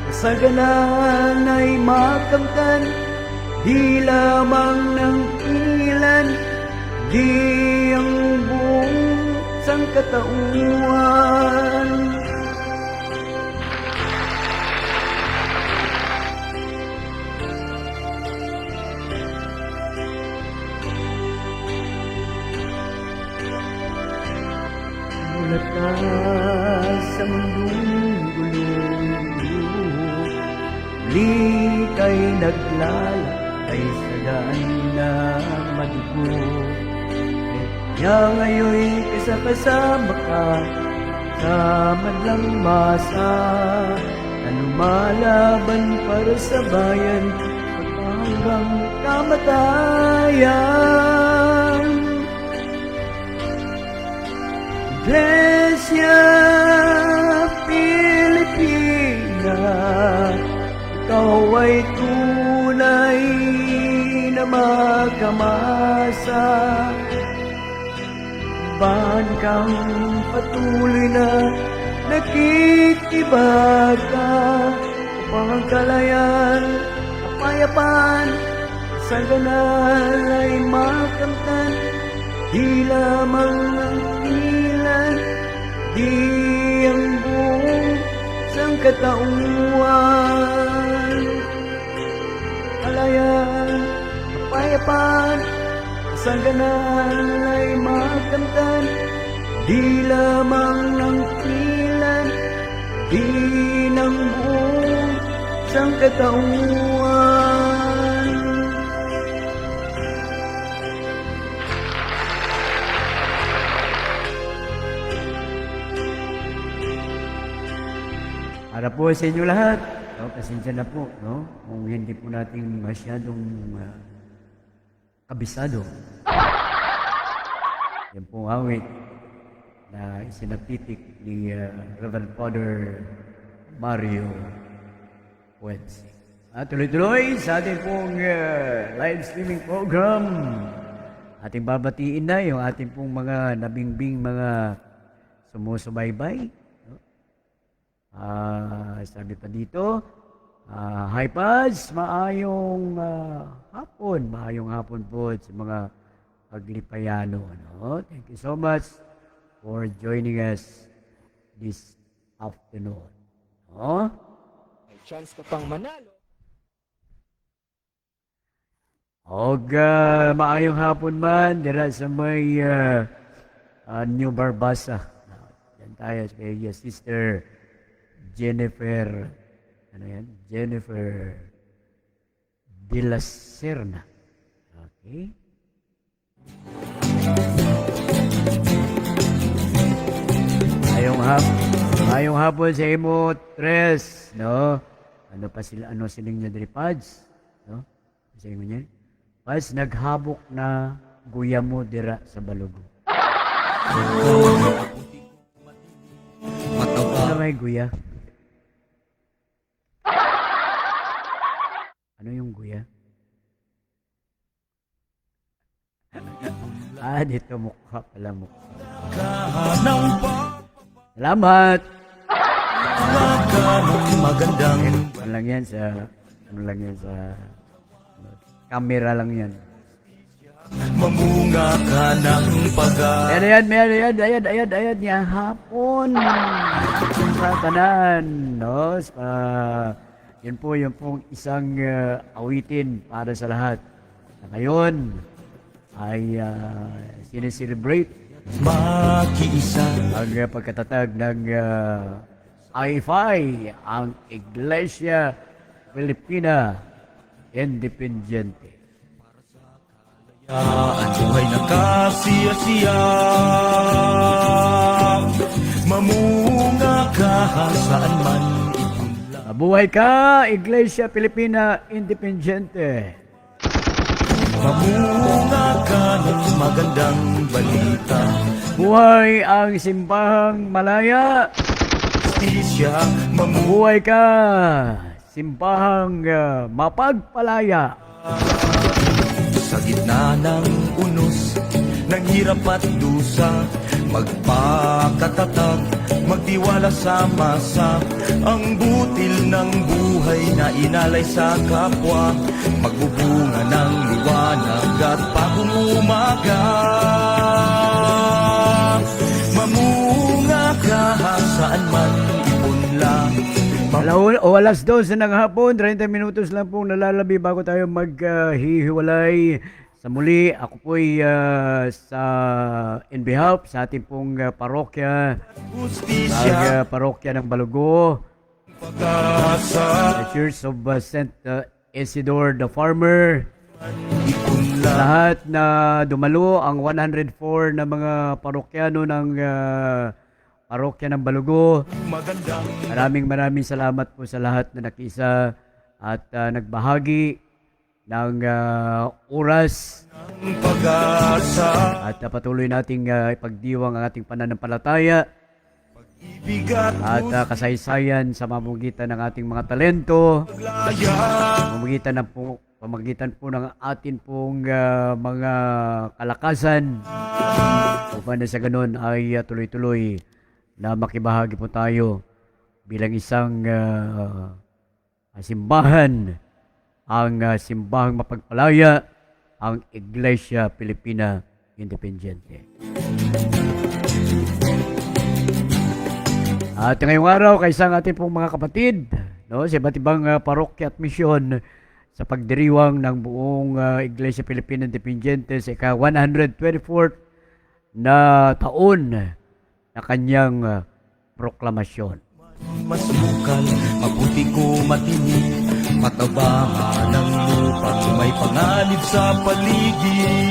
kasaganan ay makamtan. Di lamang ng ilan, di ang buong sangkatauhan. Mulat na sa mundong gulo, di kay naglalakay sa daan na madugo. Kaya ngayon'y kasama ka sa madlang masa na lumalaban para sa bayan hanggang kamatayan. Iglesia Pilipina, ikaw ay tunay na makamasa. Bahan kang patuloy na nakikibaka upang ang kalayan, kapayapaan, sa ganal ay makamtan. Di lamang ang ilan, di ang buong sangkatauhan. Kalayan, kapayapaan, sa ganal ay makamtan. Di lamang ng ilan, di ng buong sangkatauhan. Para po sa inyo lahat, pasensya na po, no? Kung hindi po natin masyadong kabisado. Yan po awit na isinapitik ni Reverend Father Mario Puense. Tuloy-tuloy sa ating pong live streaming program. Ating babatiin na yung ating pong mga nabingbing mga sumusubaybay. Sabi pa dito, hi Pads, maayong hapon po sa mga paglipayano. No? Thank you so much for joining us this afternoon. No? May chance ka pang manalo. Maayong hapon man dira sa may New Barbasa. Yan tayo kay Sister Jennifer, Jennifer de la Serna. Okay. Ayong hapon sa imo, Tres, no? Ano siling niya diri, Pads? No? Sa imo niya? Pads, naghabok na guya mo dira sa Balugo. Ano may guya? Ano yung guya? Dito mukha pala mukha. Salamat! Magandang Ano lang yan sa camera lang yan. mamunga ka ng pag-asa. Ayan, niya hapon. Sa tanan, no? Yun pong isang awitin para sa lahat. Na ngayon ay sineselebrate Makiisa ang pagkatatag ng IFI, ang Iglesia Filipina Independiente. ang buhay na kasiya-siya. Mamunga ka saan man ipunla. Mabuhay ka, Iglesia Filipina Independiente. Mamunga ka ng magandang balita. Buhay ang simbahang malaya. Isya, Buhay ka, simbahang mapagpalaya. sa gitna ng unos, ng hirap at dusa, magpakatatag, magtiwala sa masa, ang butil ng buhay na inalay sa kapwa, magbubunga ng liwanag at bagong umaga. Mamunga ka saan man ipunlang. Alas 12 ng hapon, 30 minutos lang pong nalalabi bago tayo maghihiwalay. Sa muli, ako po'y in behalf sa ating pong parokya, Justisya, parokya ng Balugo, pag-asa, the Church of St. Isidore the Farmer, ipunlang. ipunla. Lahat na dumalo, ang 104 na mga parokyano ng parokya ng Balugo. Magandang Maraming salamat po sa lahat na nakisa at nagbahagi ng oras pag-asa, at patuloy nating ipagdiwang ang ating pananampalataya bigat at kasaysayan sa pamamagitan ng ating mga talento, laya. pamagitan po ng atin pong mga kalakasan upang na sa ganun ay tuloy-tuloy na makibahagi po tayo bilang isang simbahan, ang simbahang mapagpalaya, ang Iglesia Pilipina Independiente. At ngayong araw, kaisang ating pong mga kapatid, no, sa iba't ibang parokya at misyon sa pagdiriwang ng buong Iglesia Pilipina Independiente sa ika-124th na taon na kanyang proklamasyon. Masukal, mabuti ko matinig, mataba ng lupa, may panganib sa paligid.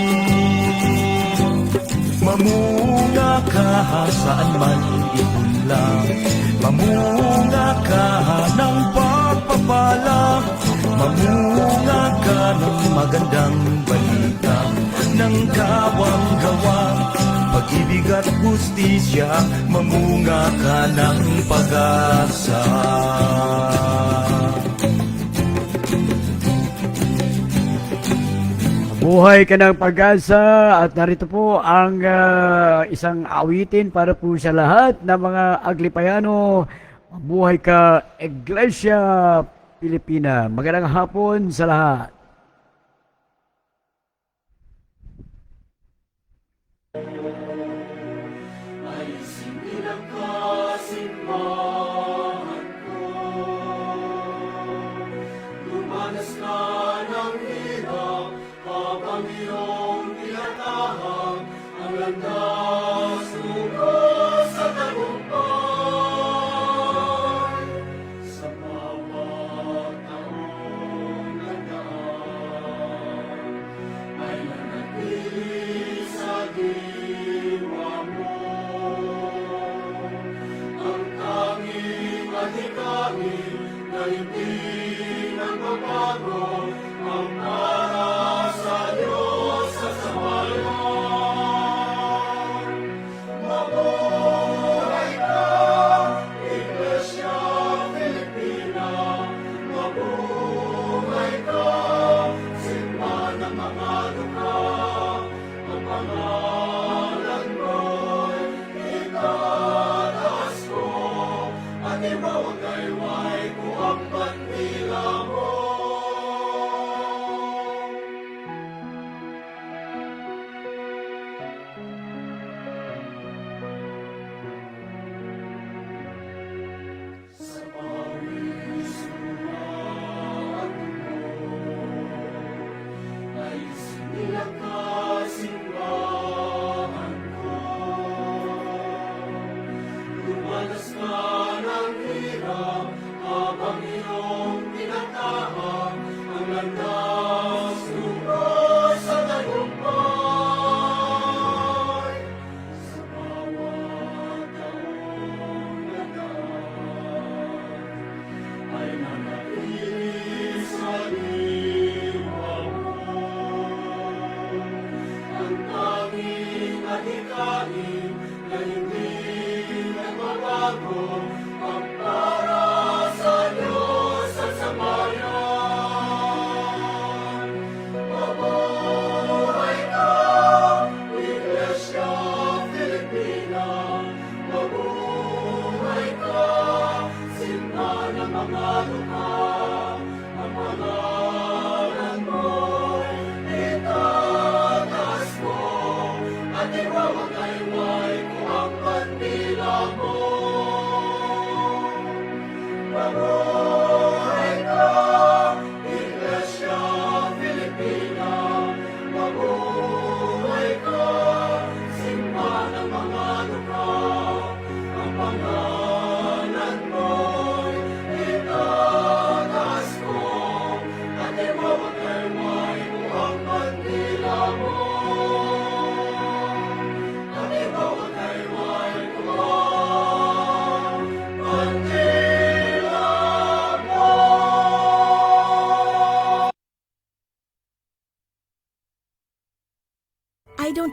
Mamunga ka saan man ipunlang, mamunga ka ng pagpapala, mamunga ka ng magandang balita, ng gawang-gawang pag-ibig at hustisya, mamunga ka ng pag-asa. Buhay ka ng pag-asa at narito po ang isang awitin para po sa lahat ng mga Aglipayano. Mabuhay ka, Iglesia Pilipina. Magandang hapon sa lahat.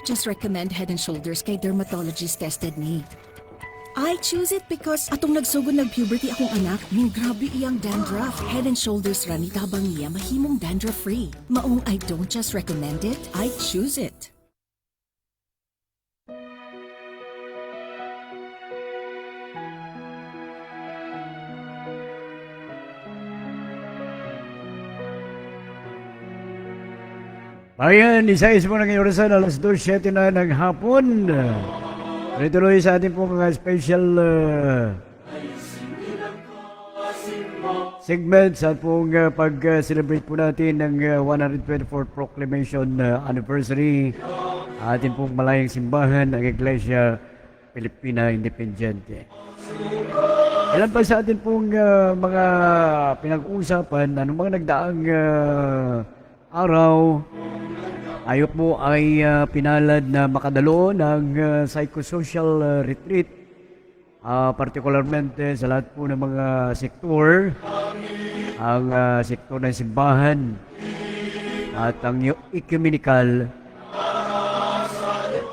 just recommend Head and Shoulders kay dermatologist tested ni. I choose it because atong nagsugod nag-puberty akong anak, ning grabe iyang dandruff. Head and Shoulders rani tabang niya mahimong dandruff-free. Maong I don't just recommend it, I choose it. Ayan, isa-is mo ng orasan, alas 2:07 na ng hapon. Tuloy sa ating pong mga special segment sa pong pag-celebrate po natin ng 124th Proclamation Anniversary. Ating pong malayang simbahan, ang Iglesia Pilipina Independiente. Ilan pa sa atin pong mga pinag-uusapan, anong mga nagdaang araw, ayok mo ay pinalad na makadalo ng psychosocial retreat, partikularmente sa lahat po ng mga sektor, ang sektor ng simbahan at ang ecumenical,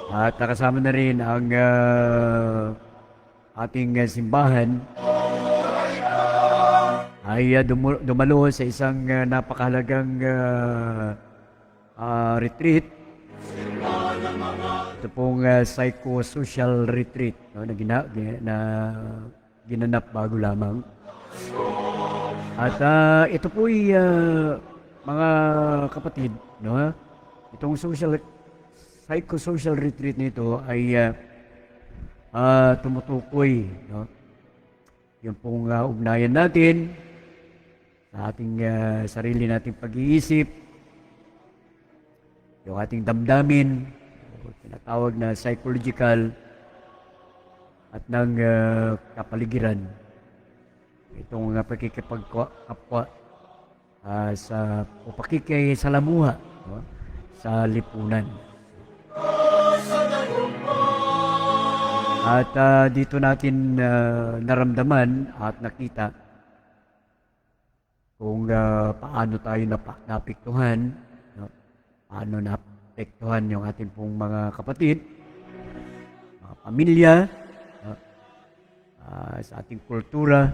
at nakasama na rin ang ating simbahan ay dumalo sa isang napakahalagang retreat. Ito pong psychosocial retreat, no, na ginanap bago lamang. At ito po ay mga kapatid, no, itong psychosocial retreat nito ay tumutukoy, no, yung pong ugnayan natin sa ating sarili nating pag-iisip, yung ating damdamin, tinatawag na psychological, at ng kapaligiran. Itong pakikipagkapwa sa pakikisalamuha, no, sa lipunan. At dito natin naramdaman at nakita kung paano tayo napektuhan, no? Paano napektuhan yung ating pong mga kapatid, mga pamilya, no? Sa ating kultura,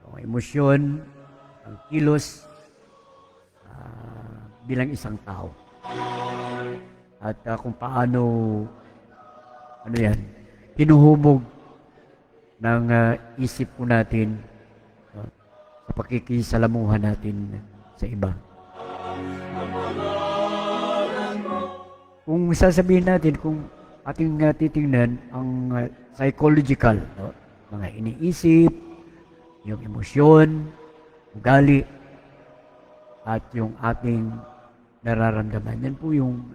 ang emosyon, ang kilos, bilang isang tao. At kung paano, hinuhubog ng isip po natin, no, sa pakikisalamuhan natin sa iba. Kung sasabihin natin, kung ating titingnan ang psychological, no, mga iniisip, yung emosyon, ugali, at yung ating nararamdaman, yan po yung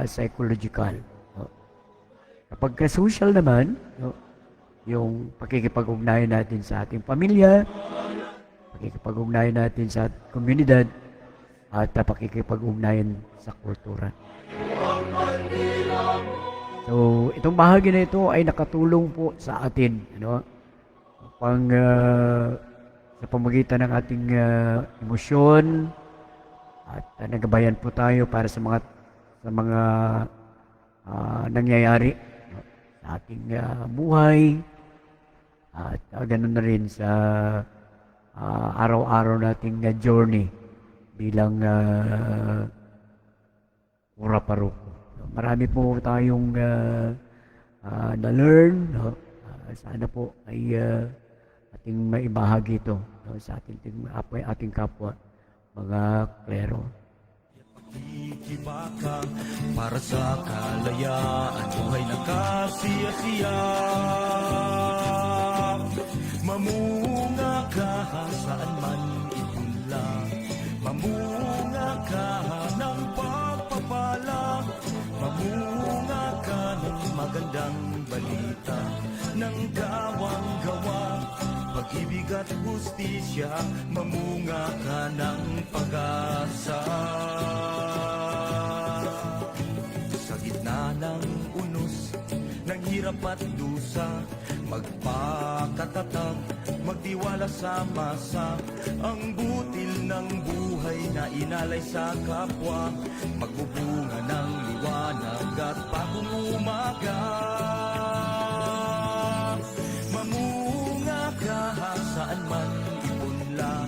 psychological. Kapag social naman, no, yung pakikipag-ugnayan natin sa ating pamilya, pakikipag-ugnayan natin sa komunidad, at pakikipag-ugnayan sa kultura. So, itong bahagi na ito ay nakatulong po sa atin, ano, sa pamamagitan ng ating emosyon, at nagabayan po tayo para sa mga nangyayari, no, sa ating buhay, at ganun na rin sa araw-araw nating journey bilang Ura-Paruko. Marami po tayong na-learn, no? Sana po ay ating maibahagi ito, no, sa ating kapwa, mga klero. Ikibaka para sa kalayaan, buhay na kasiya-siya. Mamunga ka saan man ipunlang, mamunga ka ng pagpapala, mamunga ka ng magandang balita, ng gawang-gawa, pag-ibig at hustisya, mamunga ka ng pag-asa. Sa gitna ng unos, ng hirap at dusa, magpakatatag, magtiwala sa masa, ang butil ng buhay na inalay sa kapwa, magbubunga ng liwanag at bagong umaga. Mamunga ka saan man ipunla,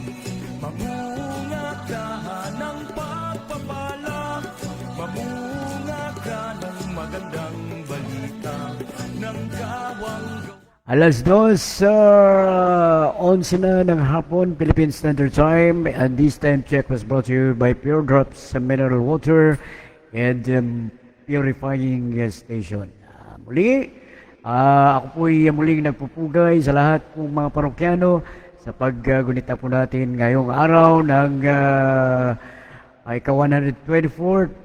mamunga ka ng pagpapala, mamunga ka ng magandang balita, ng kawang Alas 2, 11 na ng hapon, Philippine Standard Time, and this time check was brought to you by Pure Drops Mineral Water and Purifying Station. Muli, ako po'y muling nagpupugay sa lahat ng mga parokyano sa paggunita po natin ngayong araw ng ika-124th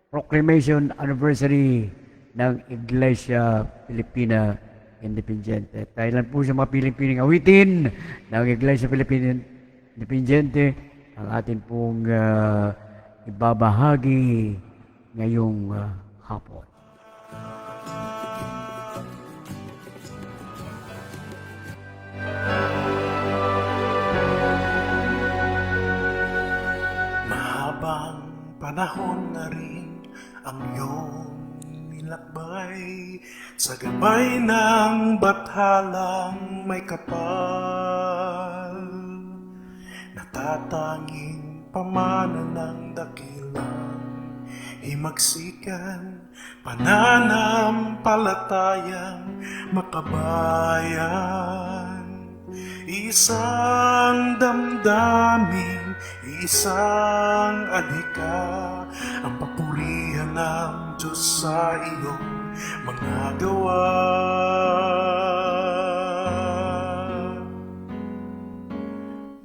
Proclamation Anniversary ng Iglesia Filipina Independiente. Dahil lang po sa mga Pilipining awitin ng Iglesia Filipina Independiente, ang atin pong ibabahagi ngayong hapon. Mahabang panahon na rin ang iyong nilakbay sa gabay ng bathalang may kapal, natatanging pamana ng dakilang himagsikan, pananampalatayang makabayan. Isang damdamin, isang adhika, ang papurihan ng Diyos sa iyong mga gawa.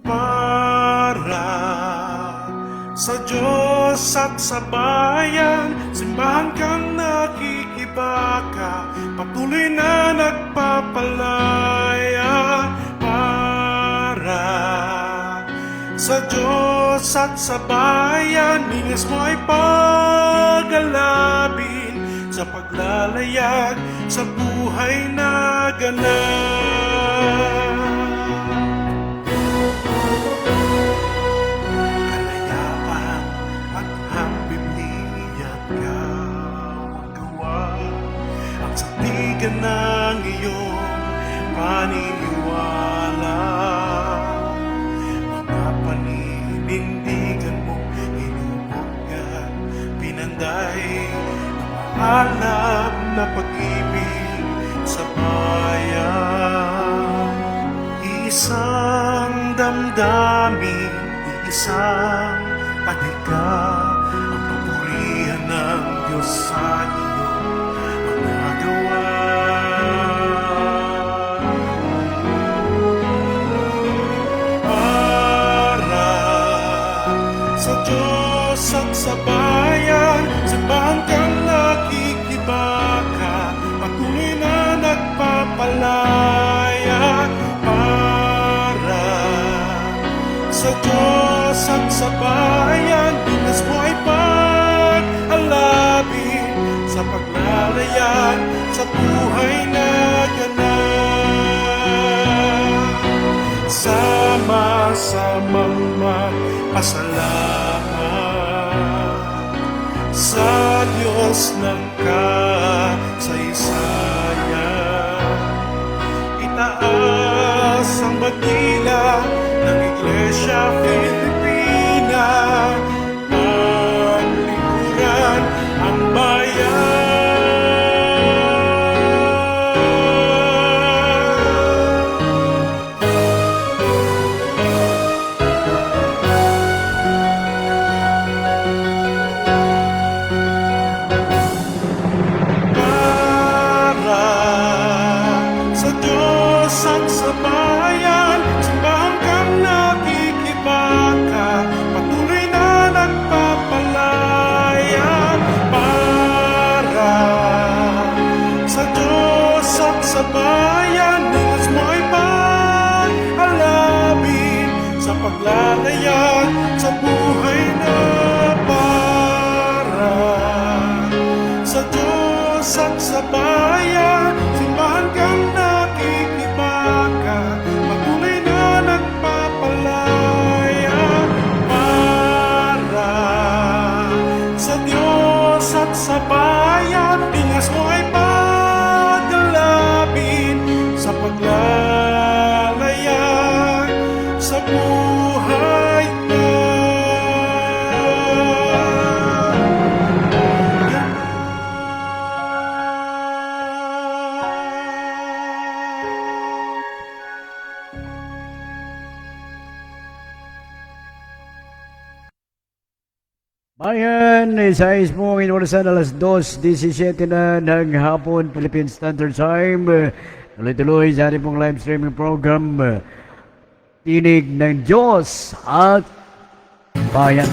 Para sa Diyos at sa bayan, simbahan kang nakikibaka, patuloy na nagpapalaya. Para sa Diyos at sa bayan, mingas mo ay pag-alabin sa paglalayag sa buhay na ganap. Kalayaan at hambibliya't gawa ang sandigan ng iyong paniniwala. Mga paninindigan mo inubog at pinanday ang alam na pag-ibig sa bayan. Isang damdamin, isang adhika, ang papurihan ng Diyos sa iyong mga gawa. Para sa Diyos at sa bayan, simbahan kang nakikibaka, patuloy na nagpapalaya. Para sa Diyos at sa bayan, binas mo ay pag-alabin sa paglalayag sa buhay na ganap. Sama-samang magpasalamat sa Diyos ng kasaysayan. Itaas ang bagila ng Iglesia Filipina, paglikuran ang bayan. Sa Diyos at sa bayan, simbahan kang nakikibaka, patuloy na nagpapalaya. Para sa Diyos at sa bayan, ningas mo ay pag-alabin sa paglalayag sa buhay na para. Sa Diyos at sa bayan, simbahan kang Ayan, isayos mo ang oras na alas 2:17 na ng hapon, Philippine Standard Time. Tuloy-tuloy sa ating pong live streaming program, Tinig ng Diyos at Bayan.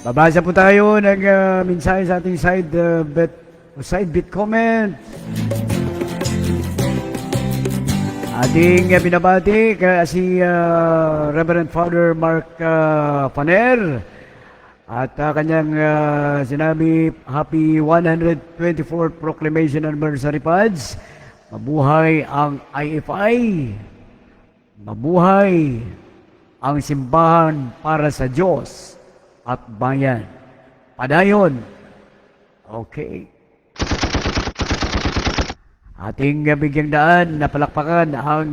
Babasa po tayo ng mensahe sa ating side bit comment. Ating binabati si Reverend Father Mark Paner at kanyang sinabi, Happy 124th Proclamation Anniversary Pads. Mabuhay ang IFI. Mabuhay ang simbahan para sa Diyos at bayan. Padayon. Okay. Ating bigyang daan na palakpakan ang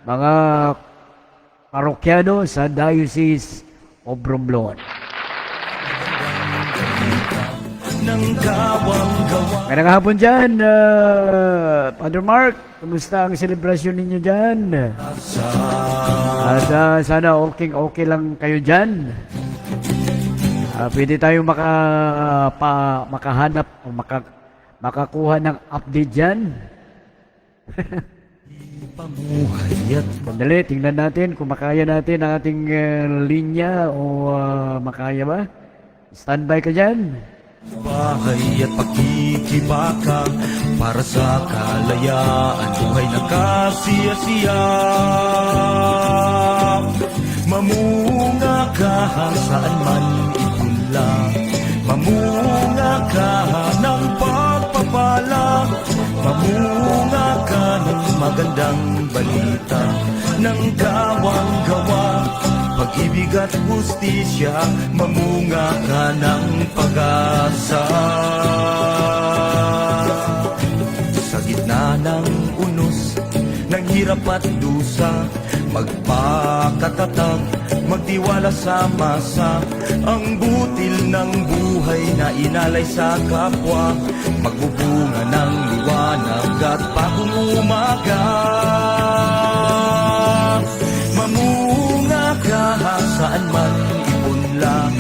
mga parokyano sa Diocese of Romblon. Magandang hapon dyan, Father Mark. Kumusta ang selebrasyon ninyo dyan? At sana okay lang kayo dyan. Pwede tayong makahanap o makakuha ng update dyan. Sandali, tingnan natin kung makaya natin ang ating linya o makaya ba? Standby ka dyan. Bahay at pakikibaka para sa kalayaan, buhay na kasiya-siya. Mamunga ka saan man ipunla, mamunga ka ng pagpapala, mamunga ka ng magandang balita, ng gawang-gawa, pag-ibig at hustisya, mamunga ka ng pag-asa. Sa gitna ng unos, ng hirap at dusa, magpakatatag, magtiwala sa masa, ang butil ng buhay na inalay sa kapwa, magbubunga ng liwanag at bagong umaga. Mamunga ka saan man ipunla,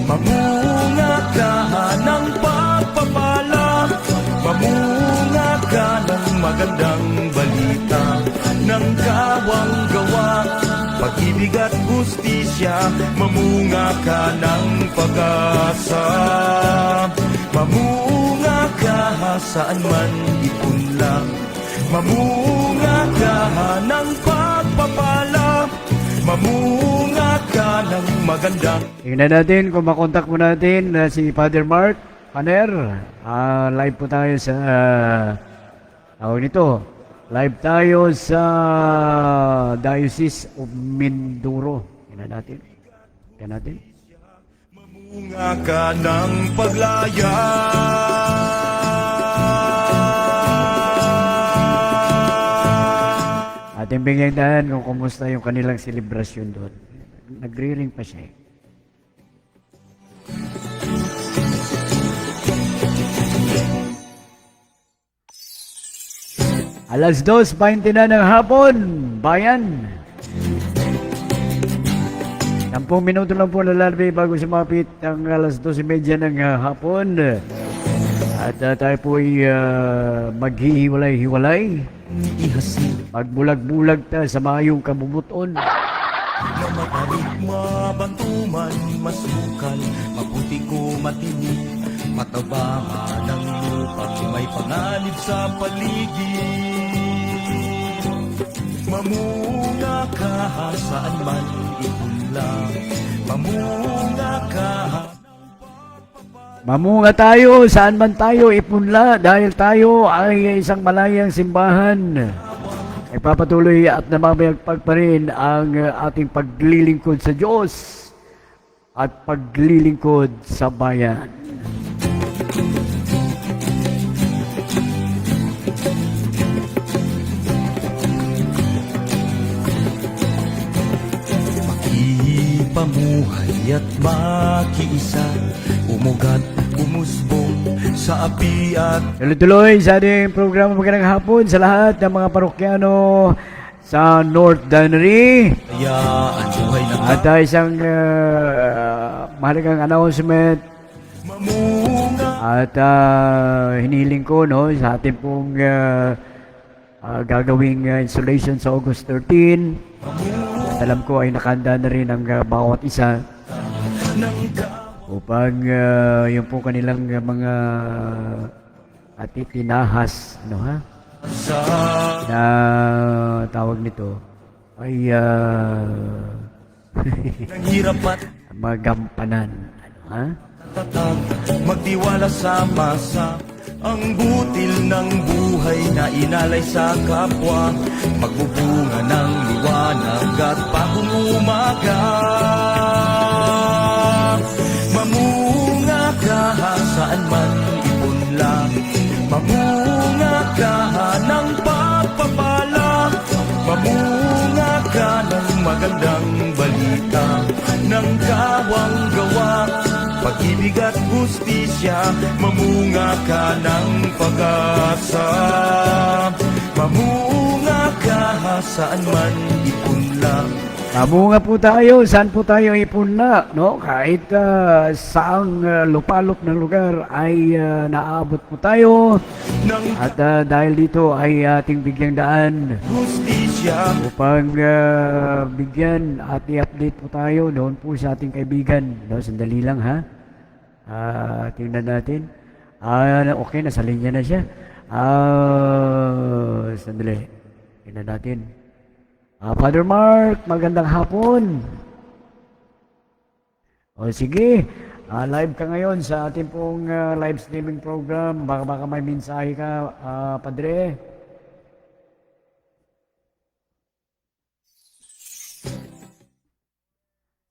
mamunga ka ng pagpapala, mamunga ka ng magandang balita, ng gawang-gawa, pag-ibig at hustisya, mamunga ka ng pag-asa. Mamunga ka saan man ipunla, mamunga ka ng pagpapala, mamunga ka ng magandang. Tingnan natin kung makontak mo natin si Father Mark Paner. Live po tayo sa tawag nito. Live tayo sa Diocese of Mindoro. Tingnan natin. Tingnan natin. Mamunga ka ng paglaya. Ating bigyan daan kung kumusta yung kanilang selebrasyon doon. Nagre-ring pa siya. Alas 2:20 na ng hapon, bayan. 10 minuto lang po nalalabay bago sumapit ang alas 12:30 ng hapon. At tayo po ay maghihiwalay-hiwalay. Magbulag-bulag ta sa mayong kabubuton. Na matarik, mabantuman, masukal, maputi ko matinig, mataba ng lupa, may panganib sa paligid. Mamunga ka saan man ipunla, mamunga ka. Mamunga tayo, saan man tayo ipunla dahil tayo ay isang malayang simbahan. Ipapatuloy at namamayagpag pa rin ang ating paglilingkod sa Diyos at paglilingkod sa bayan. Makipamuhay at makiisa, umugat, umusbong sa api at Tuloy-tuloy sa ating programa magandang hapon sa lahat ng mga parokyano sa North Dannery. Kaya ang buhay ng At isang mahalagang announcement mamunga. at hiniling ko no sa ating pong gagawing installation sa August 13. At alam ko ay nakahanda na rin ang bawat isa upang yung po kanilang mga tinahas no ha Sa na tawag nito ay ng hirap at magampanan ano ha. tatag, magtiwala sa masa, ang butil ng buhay na inalay sa kapwa, magbubunga ng liwanag at bagong umaga. Mamunga ka saan man ipunla, mamunga ka ng pagpapala, mamunga ka ng magandang balita, ng kawang gawa, pag-ibig at hustisya, mamunga ka ng pag-asa. Mamunga ka saan man ipunla. Mamunga po tayo, saan po tayo ipunla, no? Kahit saang lupalop ng lugar ay naaabot po tayo. Ng At dahil dito ay ating bigyang daan hustisya, upang bigyan at i-update po tayo doon po sa ating kaibigan. No? Sandali lang ha. Tingnan natin. Okay, nasa linya na siya. Sandali. Tingnan natin. Father Mark, magandang hapon. O sige, live ka ngayon sa ating pong live streaming program. Baka may mensahe ka, Padre.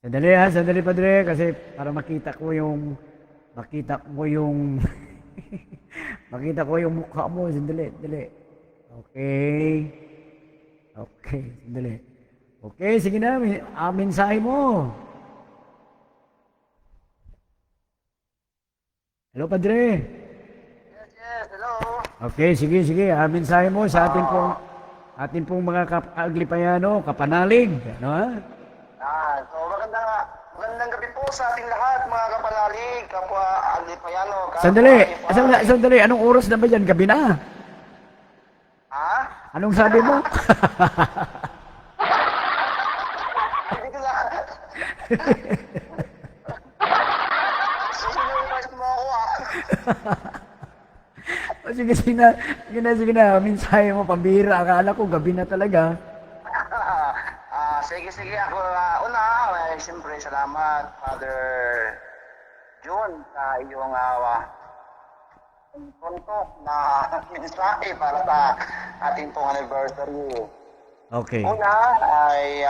Sandali ha, sandali Padre, kasi para makita ko yung makita ko yung mukha mo. Sandali, sandali. Okay. Okay, sandali. Okay, sige na, mensahe mo. Hello, Padre. Yes, hello. Okay, sige, sige. Mensahe mo sa ating pong mga Aglipayano, kapanalig. Ano ha? So magandang gabi po sa ating lahat, mga kapanalig, kapwa Aglipayano. Sandali. Anong oras na ba dyan? Gabi na. Ha? Anong sabi mo? Hindi ko na. Sinunod mo ako O, sige na. Mensahe mo, pambihira. Akala ko gabi na talaga. Sige, ako siyempre salamat, Father June, sa iyong kontok na mensahe para sa ating pong anniversary. Okay. Una ay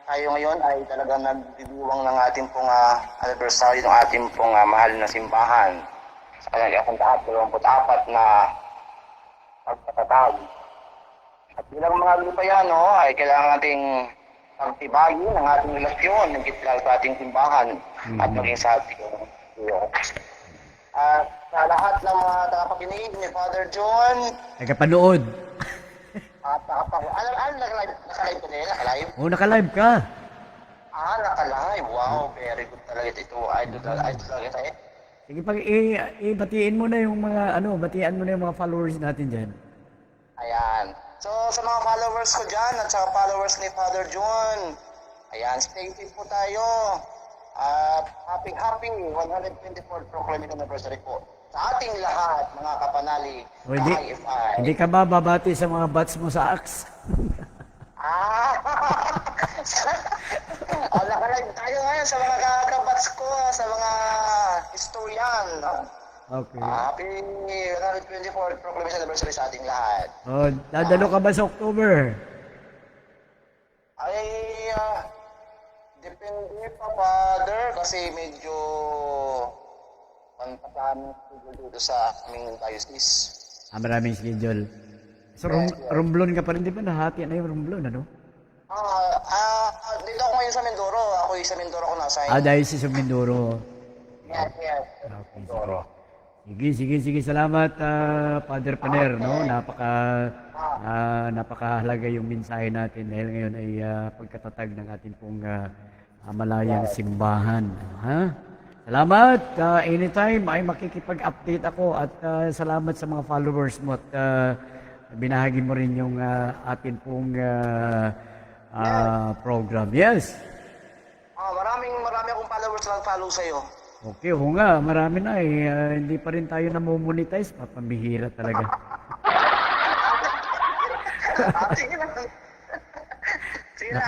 tayo ngayon ay talagang nagdidiwang ng ating pong anniversary ng ating pong mahal na simbahan sa kanyang 24 na pagpatatag. At bilang mga Aglipayano ay kailangan nating pagtibagin ng ating relasyon ng gitla sa ating simbahan at maging sa ating Diyos. At sa lahat ng mga tagapakinig ni Father John, Nagkapanood. at naka-live? Naka-live ko din? Naka-live? Oo, naka-live ka. Naka-live. Wow, very good talaga ito. Idol talaga tayo. Sige, batiin mo na yung batian mo na yung mga followers natin dyan. Ayan. So, sa mga followers ko dyan at sa followers ni Father John, ayan, stay safe po tayo. At happy 124th Proclamation Anniversary po sa ating lahat, mga kapanali, O, IFI. hindi ka ba babati sa mga bats mo sa Axe? Naka-live tayo ngayon sa mga kabats ko, sa mga historian. Okay. Happy 124th Proclamation Anniversary sa ating lahat. O, dadalo ka ba sa October? Ay, depende pa, Father, kasi medyo pantataan dito sa aming diocese. Maraming schedule. So, Romblon ka pa rin, di ba? Nahati na yung Romblon, ano? Dito ako ngayon sa Mindoro. Ako sa Mindoro ako nasa. Diocese of Mindoro. Yes. Okay, sige. Sige. Salamat, Father Paner, no? Napakahalaga yung mensahe natin dahil ngayon ay pagkatatag ng ating pong malayang simbahan. Ha? Salamat. Anytime ay makikipag-update ako at salamat sa mga followers mo at binahagi mo rin yung atin pong program. Yes. Marami akong followers lang follow sa'yo. Okay, oo nga. Marami na eh. Hindi pa rin tayo namomonetize. Papambihira talaga. Sige na. Sige na,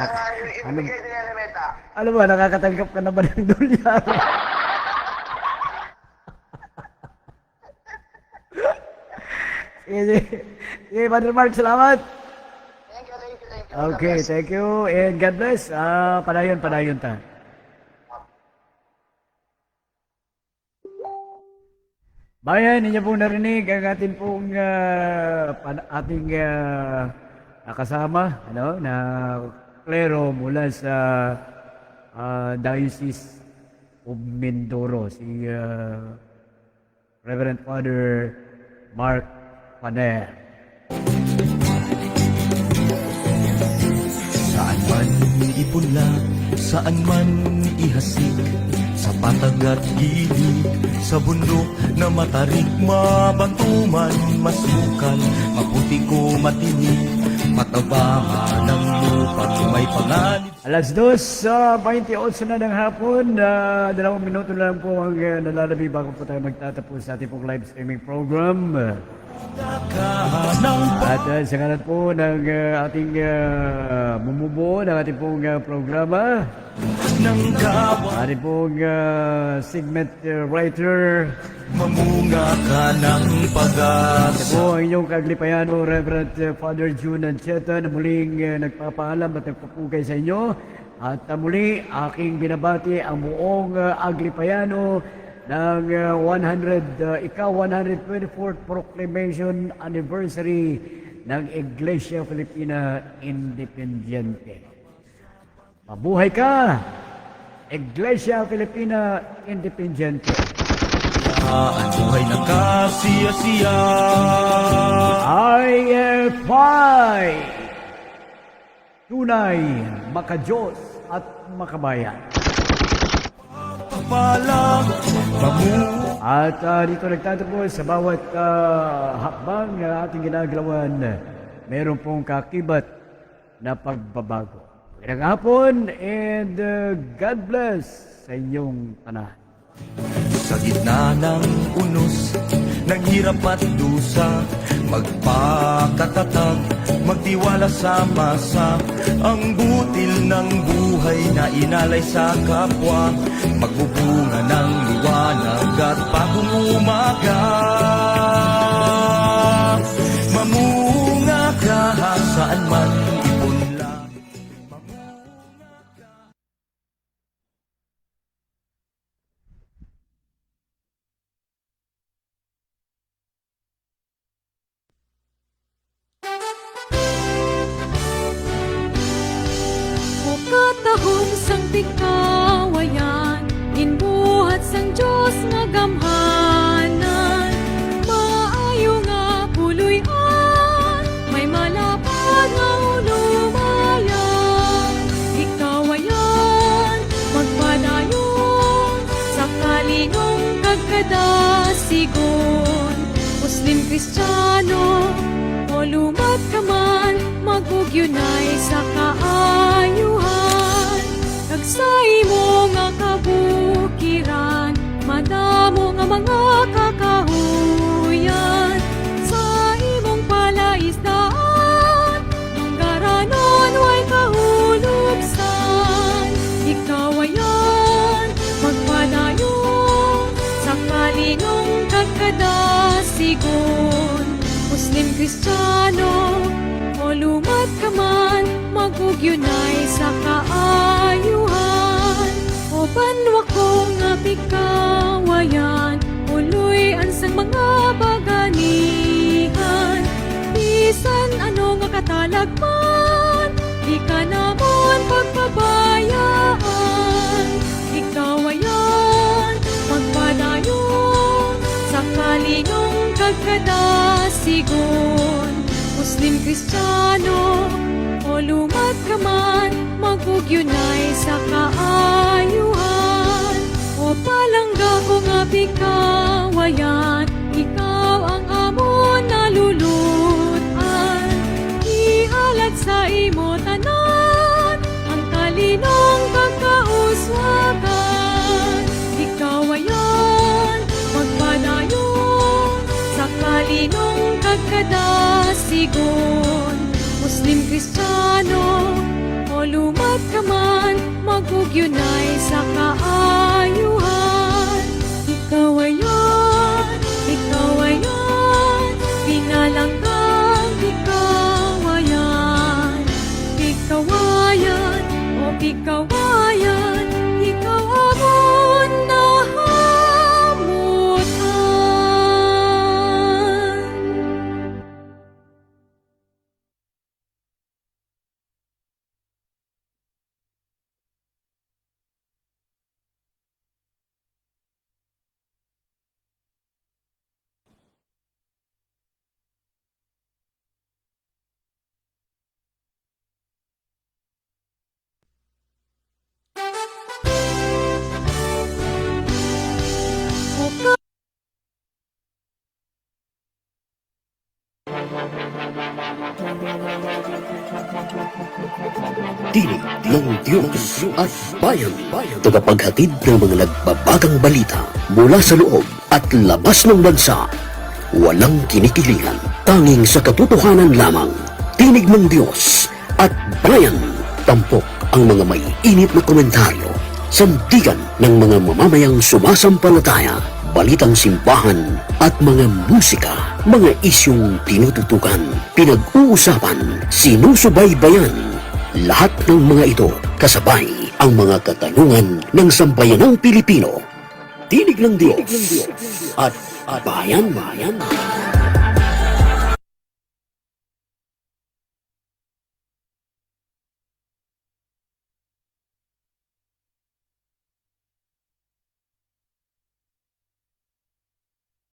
ibigay din yan, Meta. Alam mo, nakakatanggap ka na ba ng dolyar? Sige, Brother Mark, salamat. Thank you. Okay, thank you. And God bless. Padayon ta. Bayan, ninyo pong narinig ang ating pong kasama na klero mula sa Diocese of Mindoro, si Reverend Father Mark Paner. Saan man ipunla, saan man ihasik, sa patag at gilid, sa bundok na matarik, mabantuman, masukal, maputi ko matinig, mataba ng lupa, may panganib. Alas 2:28 na ng hapon, 2 minuto na lang po ang nalalabi bago po tayo magtatapos sa ating pong live streaming program. At sa kanan po ng ating bumubuo ng ating pong programa, ating pong segment writer, mamunga ka ng pag-asa. ito po ang inyong kaglipayano, Reverend Father June Ancheta, na muling nagpapaalam at nagpapugay sa inyo. At muli, aking binabati ang buong Aglipayano ng 124th Proclamation Anniversary ng Iglesia Filipina Independiente. Mabuhay ka, Iglesia Filipina Independiente. Ang buhay na kasiya-siya. IFI, tunay, makajos at makabayan. Papalang mamunga. At dito nagtatapos sa bawat hakbang na ating ginagalawan, meron pong kakibat na pagbabago. Magandang hapon and God bless sa inyong tanan. Sa gitna ng unos, ng hirap at dusa, magpakatatag, magtiwala sa masa, ang butil ng buhay na inalay sa kapwa, magbubunga ng liwanag at bagong umaga. Mamunga ka saan man ipunla. O katahong sang tikawayan, inbuhat sang Diyos nga gamhanan. Maayo nga puloy-an, may malapad nga ulumayan. Ikawayan, magpadayon, sa kalinong kagkadasigon. Muslim, Kristiyano, o lumat ka man, magugyunay sa kaayuhan. Kagsay mo nga kabukiran, madamo nga mga kakahuyan. Sa imong palaisdaan, manggaranon way kahuluksan. Ikawayan, magpadayon, sa kalinong kagkadasigon. Muslim, Kristiyano, o lumat ka man, magugyunay sa kaayuhan. O banwa ko nga pikawayan, uloy ansang mga baganihan. Bisan ano nga katalagman, di ka namon pagpabayaan. Ikawayan, magpadayon, sa kalinong kagkadasigon. Muslim, Kristiyano, o lumat ka man, magugyunay sa kaayuhan. O palangga ko nga pikawayan, ikaw ang amon nalulutan. Ihalat sa imo tanan, ang talinong kakauswagan. Ikaw ayan, magpadayon, sa kalinong kagkadasigon. Muslim, Kristiyano, o lumat ka man, magugyunay sa kaayuhan. Ikaw ayan, pinalanggang pikawayan. Pikawayan, o pikawayan, ikaw amon nahamutan. Tinig ng Diyos at Bayan. Tagapaghatid ng mga nagbabagang balita mula sa loob at labas ng bansa. Walang kinikilingan, tanging sa katotohanan lamang. Tinig ng Diyos at Bayan. Tampok ang mga may init na komentaryo, sandigan ng mga mamamayang sumasampalataya, balitang simbahan at mga musika, mga isyong tinututukan, pinag-uusapan, sinusubaybayan. Lahat ng mga ito kasabay ang mga katanungan ng sambayanang Pilipino. Tinig ng Diyos at Bayan.